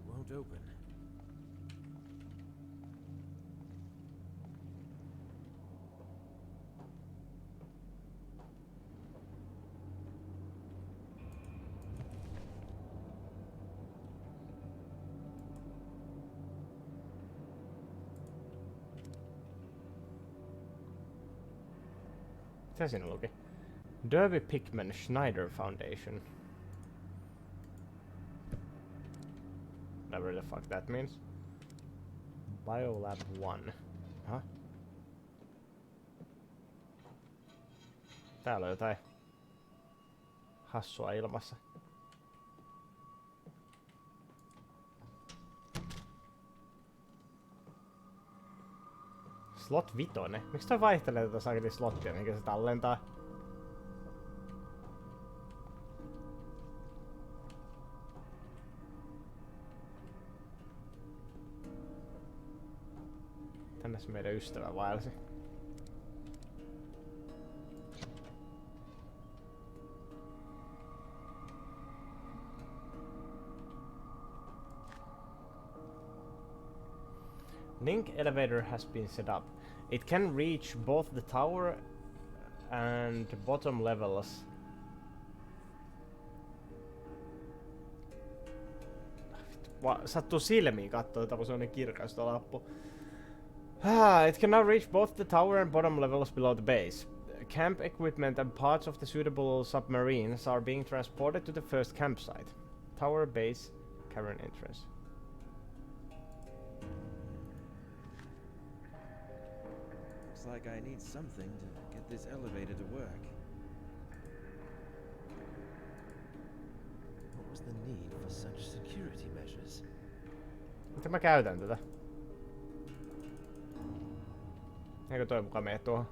Won't open. Mitä siinä luki? Derby Pickman Schneider Foundation. Whatever the fuck that means. Biolab 1. Huh? Täällä on jotain hassua ilmassa. Slot 5. Miksi toi vaihtelee tätä saakeli slottia, minkä se tallentaa? Tänne se meidän ystävä vaelsi. Link elevator has been set up. It can reach both the tower and bottom levels. Sattuu silmiin kattoo tätä, kun se on niin kirkas tuo lappu. It can now reach both the tower and bottom levels below the base. Camp equipment and parts of the suitable submarines are being transported to the first campsite. Tower base, cavern entrance. Looks like I need something to get this elevator to work. What was the need for such security measures? Miten mä käytän tätä? Eikö toi mukaan mene tuohon?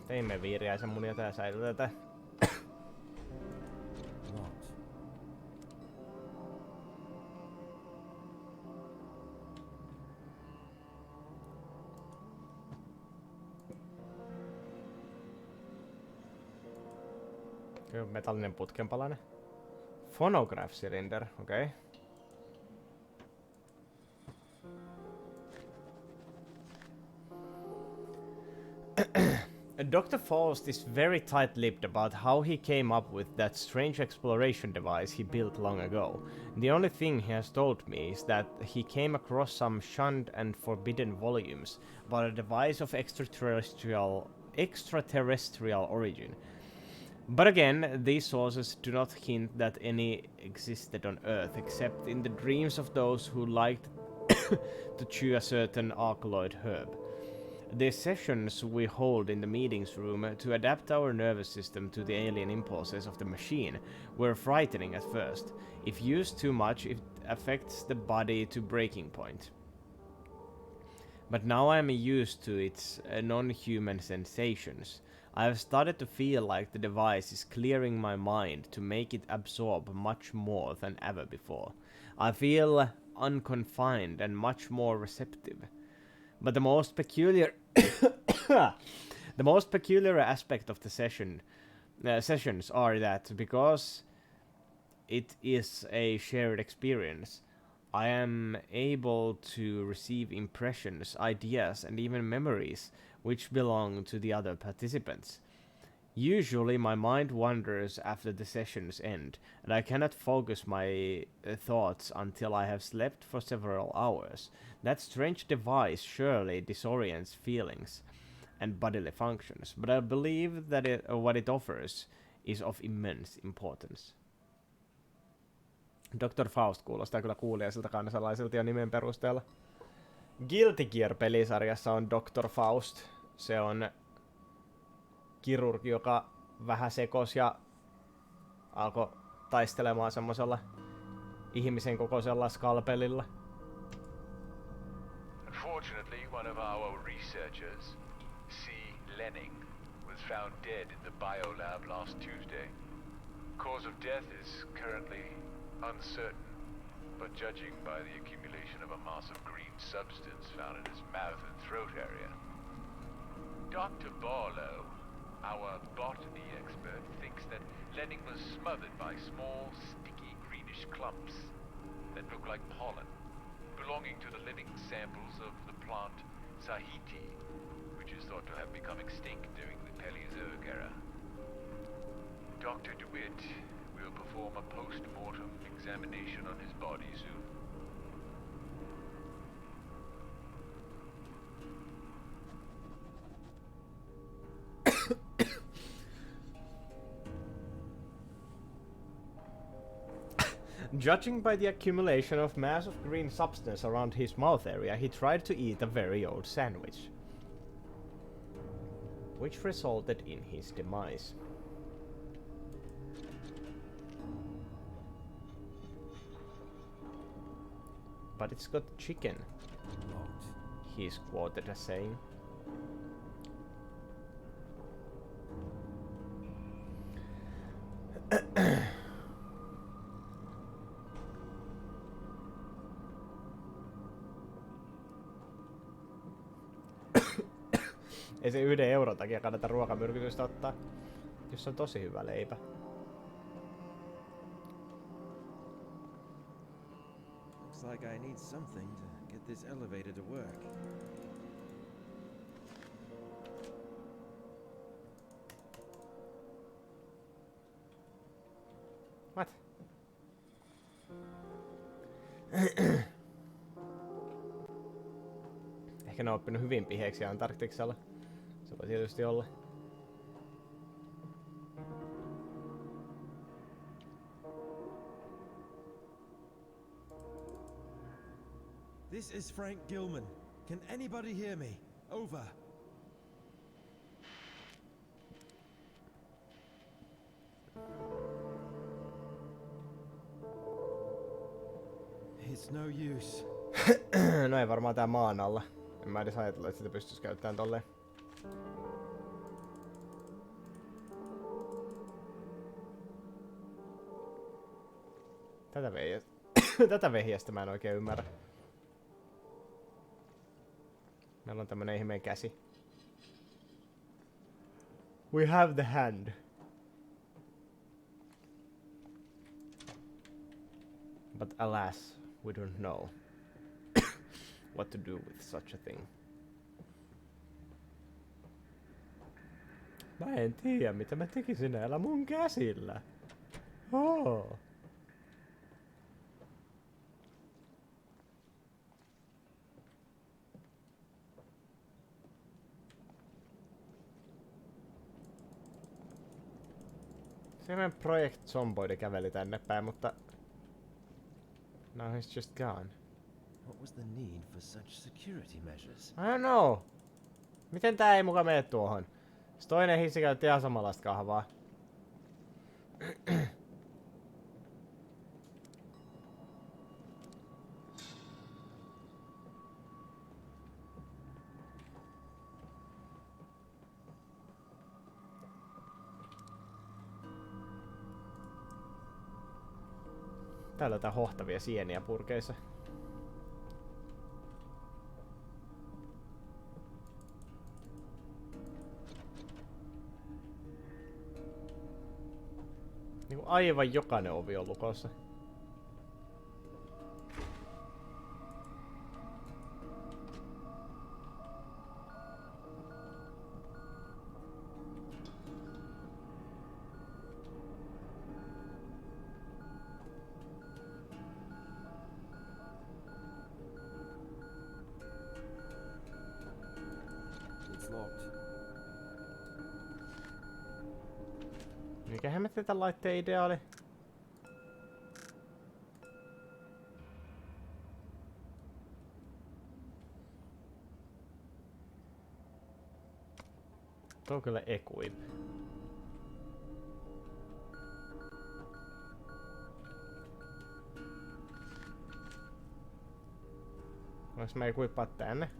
Teimme viiriäisen munia tää säilytetään. Locked. Kyllä metallinen putkenpalanen. Phonograph cylinder, okei. Okay. Dr. Faust is very tight-lipped about how he came up with that strange exploration device he built long ago. The only thing he has told me is that he came across some shunned and forbidden volumes about a device of extraterrestrial origin. But again, these sources do not hint that any existed on Earth, except in the dreams of those who liked to chew a certain alkaloid herb. The sessions we hold in the meetings room to adapt our nervous system to the alien impulses of the machine were frightening at first. If used too much, it affects the body to breaking point. but now I'm used to its non-human sensations. I have started to feel like the device is clearing my mind to make it absorb much more than ever before. I feel unconfined and much more receptive. But the most peculiar aspect of the sessions are that because it is a shared experience, I am able to receive impressions, ideas, and even memories which belong to the other participants. Usually my mind wanders after the sessions end, and I cannot focus my thoughts until I have slept for several hours. That strange device surely disorients feelings and bodily functions, but I believe that what it offers is of immense importance. Dr. Faust kuulostaa kyllä kuuliaisilta kansalaisilta jo nimen perusteella. Guilty Gear-pelisarjassa on Dr. Faust. Se on kirurgi, joka vähän sekos ja alkoi taistelemaan semmosella ihmisen kokoisella skalpelilla. Unfortunately, one of our researchers, C. Lenning, was found dead in the biolab last Tuesday. Cause of death is currently uncertain, but judging by the accumulation of a mass of green substance found in his mouth and throat area, Dr. Barlow, our botany expert, thinks that Lenning was smothered by small, sticky greenish clumps that look like pollen, belonging to the living samples of the plant Sahiti, which is thought to have become extinct during the Paleozoic era. Dr. DeWitt will perform a post-mortem examination on his body soon. Judging by the accumulation of mass of green substance around his mouth area, he tried to eat a very old sandwich, which resulted in his demise. But it's got chicken, he is quoted as saying. Ei se 1 euron takia kannata ruokamyrkytystä ottaa, jos on tosi hyvä leipä. Looks like I need something to get this elevator to work. What? Ehkä ne on oppinut hyvin piheeksi Antarktiksella. Se voi tietysti olla. This is Frank Gilman. Can anybody hear me? Over. It's no use. No ei varmaan tää maan alla. En mä edes ajatellut, että sitä pystyis käyttämään tolleen. Tätä vehjästä mä en oikein ymmärrä. Meillä on tämmönen ihmeen käsi. We have the hand. But alas, we don't know what to do with such a thing. Mä en tiedä, mitä mä tekisin näillä mun käsillä. Oh. Semmoinen Project Zomboide käveli tänne päin, mutta now he's just gone. What was the need for such security measures? I don't know. Miten tää ei muka mene tuohon? Se toinen hissi käytti ihan samanlaista kahvaa. Täällä on jotain hohtavia sieniä purkeissa. Niinku aivan jokainen ovi on lukossa. It's locked. Mikä hemmetti tän laitteen idea oli? Tuo on kyllä equip. Voinko mä equippaa tänne?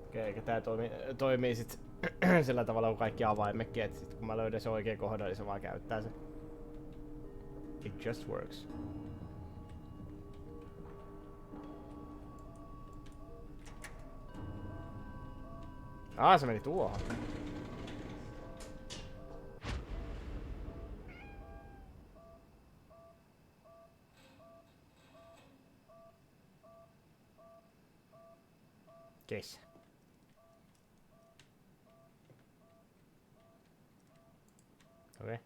Okei, eikä tää toimii sit sillä tavalla kuin kaikki avaimetkin, että sit kun mä löydän sen oikean kohdan, niin se vaan käyttää se. It just works. Se meni tuohon. Kes. Okei.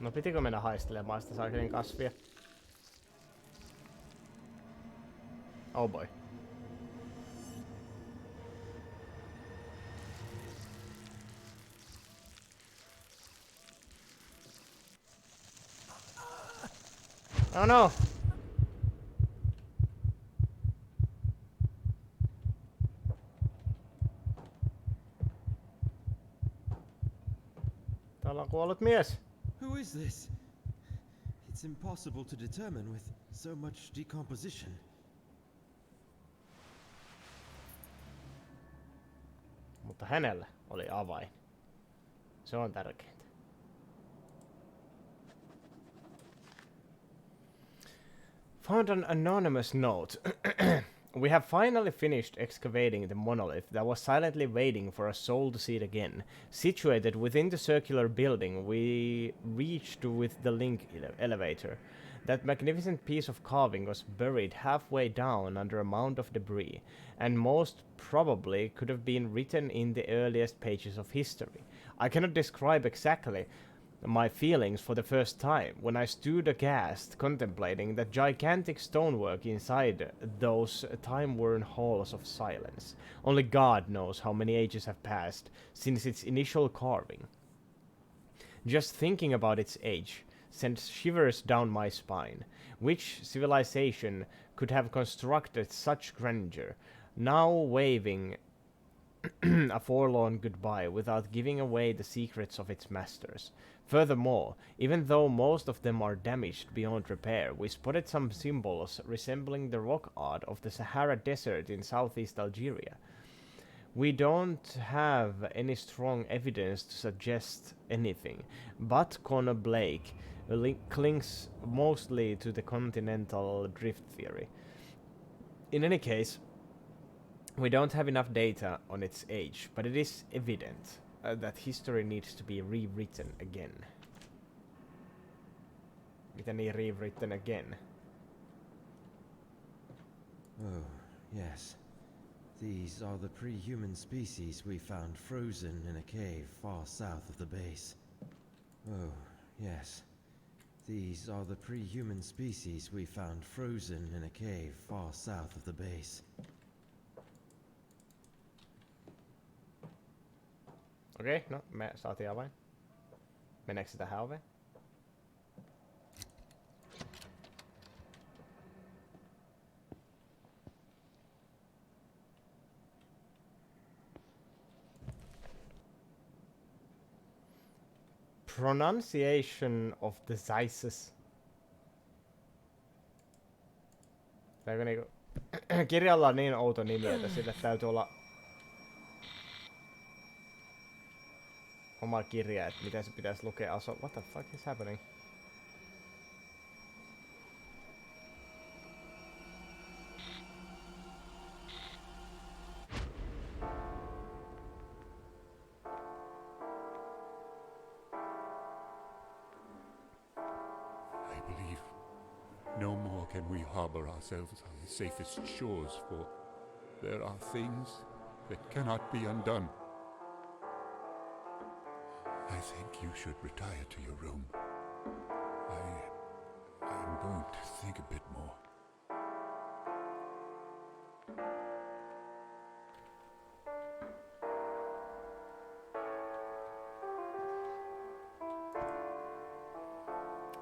No pitikö mennä haistelemaan sitä saakelin kasvia? Oh boy. Oh no! Täällä on kuollut mies. Who is this? It's impossible to determine with so much decomposition. Mutta hänellä oli avain. Se on tärkeintä. Found an anonymous note. We have finally finished excavating the monolith that was silently waiting for a soul to see it again. Situated within the circular building we reached with the link elevator. That magnificent piece of carving was buried halfway down under a mound of debris, and most probably could have been written in the earliest pages of history. I cannot describe exactly my feelings for the first time when I stood aghast contemplating that gigantic stonework inside those time-worn halls of silence. Only God knows how many ages have passed since its initial carving. Just thinking about its age sent shivers down my spine. Which civilization could have constructed such grandeur, now waving a forlorn goodbye without giving away the secrets of its masters? Furthermore, even though most of them are damaged beyond repair, we spotted some symbols resembling the rock art of the Sahara Desert in southeast Algeria. We don't have any strong evidence to suggest anything, but Connor Blake clings mostly to the continental drift theory. In any case, We don't have enough data on its age, but it is evident that history needs to be rewritten again. Miten niin rewritten again? Oh, yes. These are the pre-human species we found frozen in a cave far south of the base. Oh, yes. These are the pre-human species we found frozen in a cave far south of the base. Okei, no me saatiin avain. Meneekö se tähän oveen? Pronunciation of the sizes. Tääkö niinku... Kirjalla on niin outo nimi, että sille täytyy olla... oma kirja, että miten se pitäisi lukea aso... What the fuck is happening? I believe no more can we harbor ourselves on the safest shores, for there are things that cannot be undone. I think you should retire to your room. I'm going to think a bit more.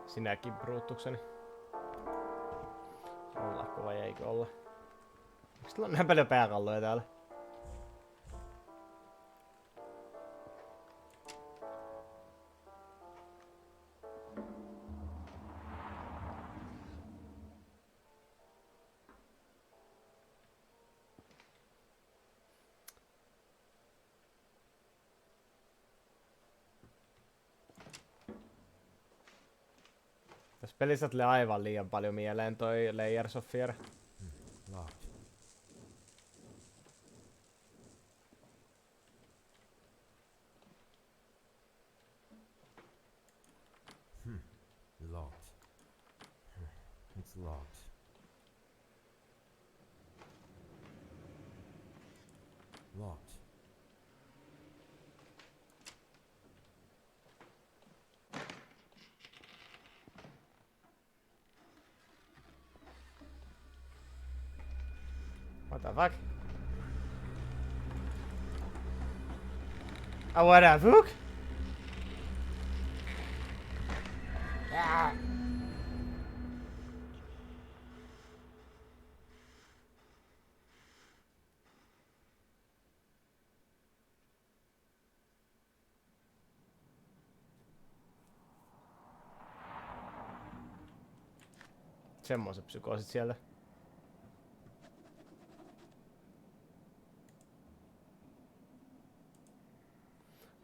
Sinäkin, Brutukseni. Ollaanko vai eikö olla? Miksi tuolla on näin paljon pääkalloja täällä? Tässä pelissä tulee aivan liian paljon mieleen toi Layers of Fear. Locked. Locked. It's locked. Locked. What the fuck? Oh, what the fuck? Ah. Semmoiset psykoosit sieltä.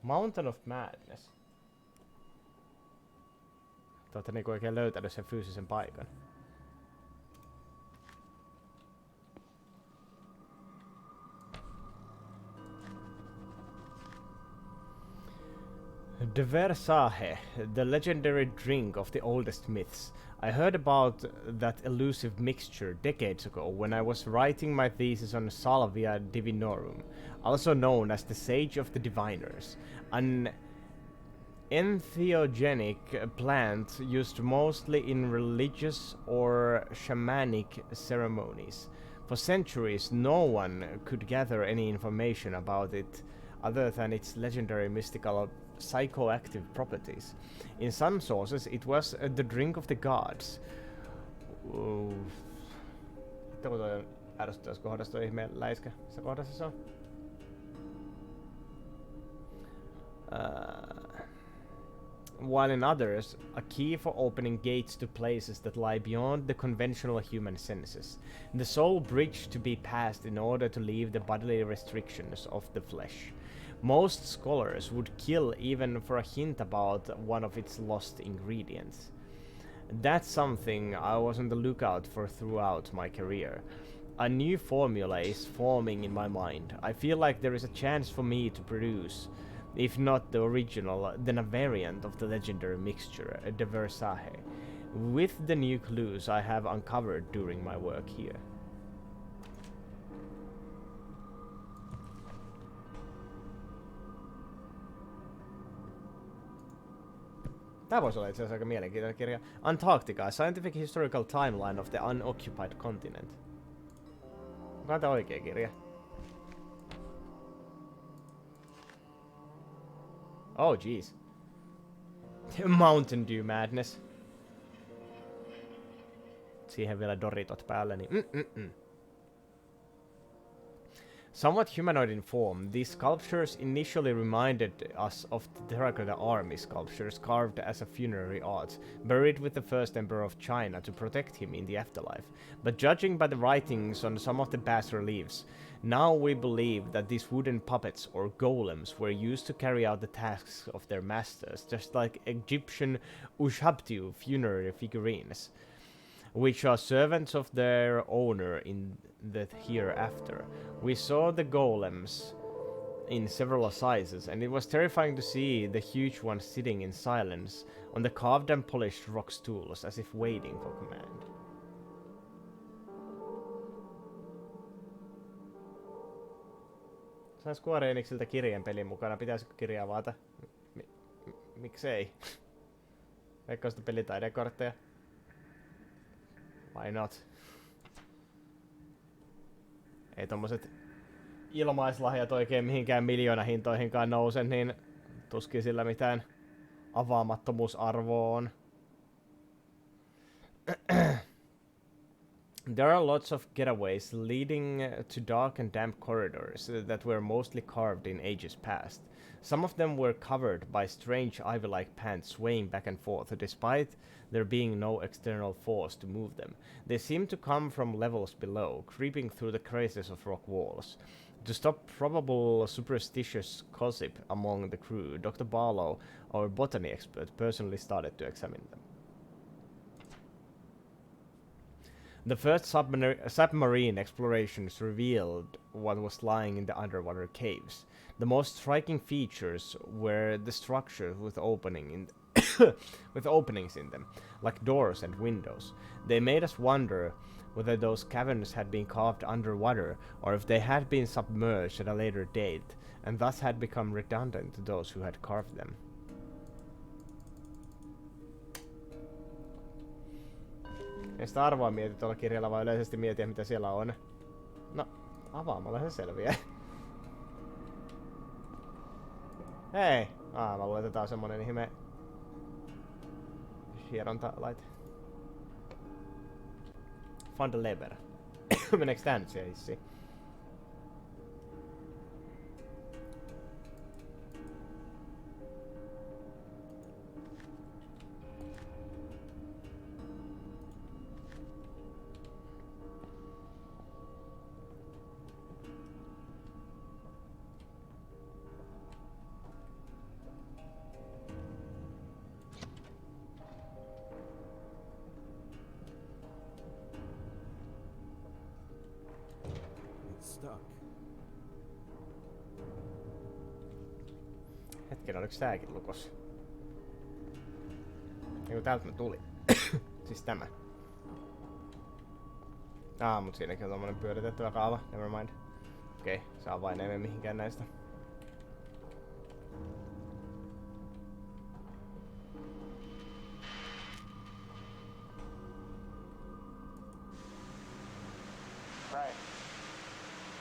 Mountain of Madness. Te ootte niinku oikein löytänyt sen fyysisen paikan. The Versahe, the legendary drink of the oldest myths. I heard about that elusive mixture decades ago when I was writing my thesis on Salvia divinorum, also known as the Sage of the Diviners, an entheogenic plant used mostly in religious or shamanic ceremonies. For centuries, no one could gather any information about it other than its legendary mystical psychoactive properties. In some sources, it was the drink of the gods. Vittu, toi on ärsyttävässä kohdassa toi ihmeen läiskä. Missä kohdassa se on? While in others, a key for opening gates to places that lie beyond the conventional human senses. The sole bridge to be passed in order to leave the bodily restrictions of the flesh. Most scholars would kill even for a hint about one of its lost ingredients. That's something I was on the lookout for throughout my career. A new formula is forming in my mind. I feel like there is a chance for me to produce, if not the original, then a variant of the legendary mixture, de Versailles, with the new clues I have uncovered during my work here. Tää voisi olla itse asiassa aika mielenkiintoinen kirja. Antarctica, Scientific Historical Timeline of the Unoccupied Continent. Onko tää oikea kirja? Oh jeez. Mountain Dew Madness. Siihen vielä Doritot päälle, niin Somewhat humanoid in form, these sculptures initially reminded us of the Terracotta Army sculptures carved as a funerary art, buried with the first emperor of China to protect him in the afterlife. But judging by the writings on some of the bas-reliefs, now we believe that these wooden puppets or golems were used to carry out the tasks of their masters, just like Egyptian Ushabtiu funerary figurines, which are servants of their owner in the hereafter. We saw the golems in several sizes, and it was terrifying to see the huge one sitting in silence on the carved and polished rock stools, as if waiting for command. Sain Square Enixiltä kirjan pelin mukana. Pitäisikö kirjaa avata? Miksei? Veikkaa sitä pelitaidekortteja. Why not? Ei tommoset ilmaislahjat oikein mihinkään miljoonahintoihinkaan nouse, niin tuskin sillä mitään avaamattomuusarvoa on. There are lots of getaways leading to dark and damp corridors that were mostly carved in ages past. Some of them were covered by strange ivy-like pants swaying back and forth, despite there being no external force to move them. They seemed to come from levels below, creeping through the crevices of rock walls. To stop probable superstitious gossip among the crew, Dr. Barlow, our botany expert, personally started to examine them. The first submarine explorations revealed what was lying in the underwater caves. The most striking features were the structures with with openings in them, like doors and windows. They made us wonder whether those caverns had been carved underwater, or if they had been submerged at a later date, and thus had become redundant to those who had carved them. Ei sitä arvoa mieti tuolla kirjalla, vaan yleisesti mietiä mitä siellä on. No, avaamalla se selviää. Hei! Mä luulen, että tää on semmonen ihme hierontalaite. Van de Leber. Meneekö tää nyt siihen hissiin? Hetken, oliks tääkin lukossa? Eiku täältä mä tulin. Siis tämä. Mut siinäkin on tommonen pyöritettävä kaava. Nevermind. Okei, se avain ei mene mihinkään näistä. Frank,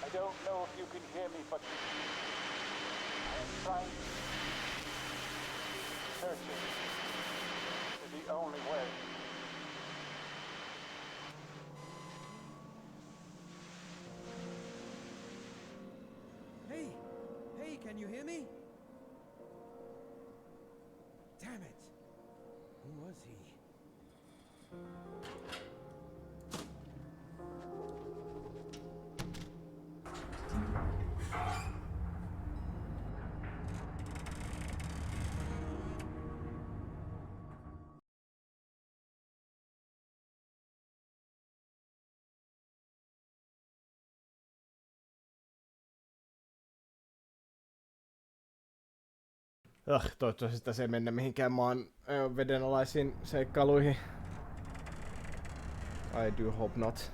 I don't know if you can hear me, but I am trying searching is the only way. Hey, can you hear me? Damn it! Who was he? Toivottavasti tässä ei mennä mihinkään maan vedenalaisiin seikkailuihin. I do hope not.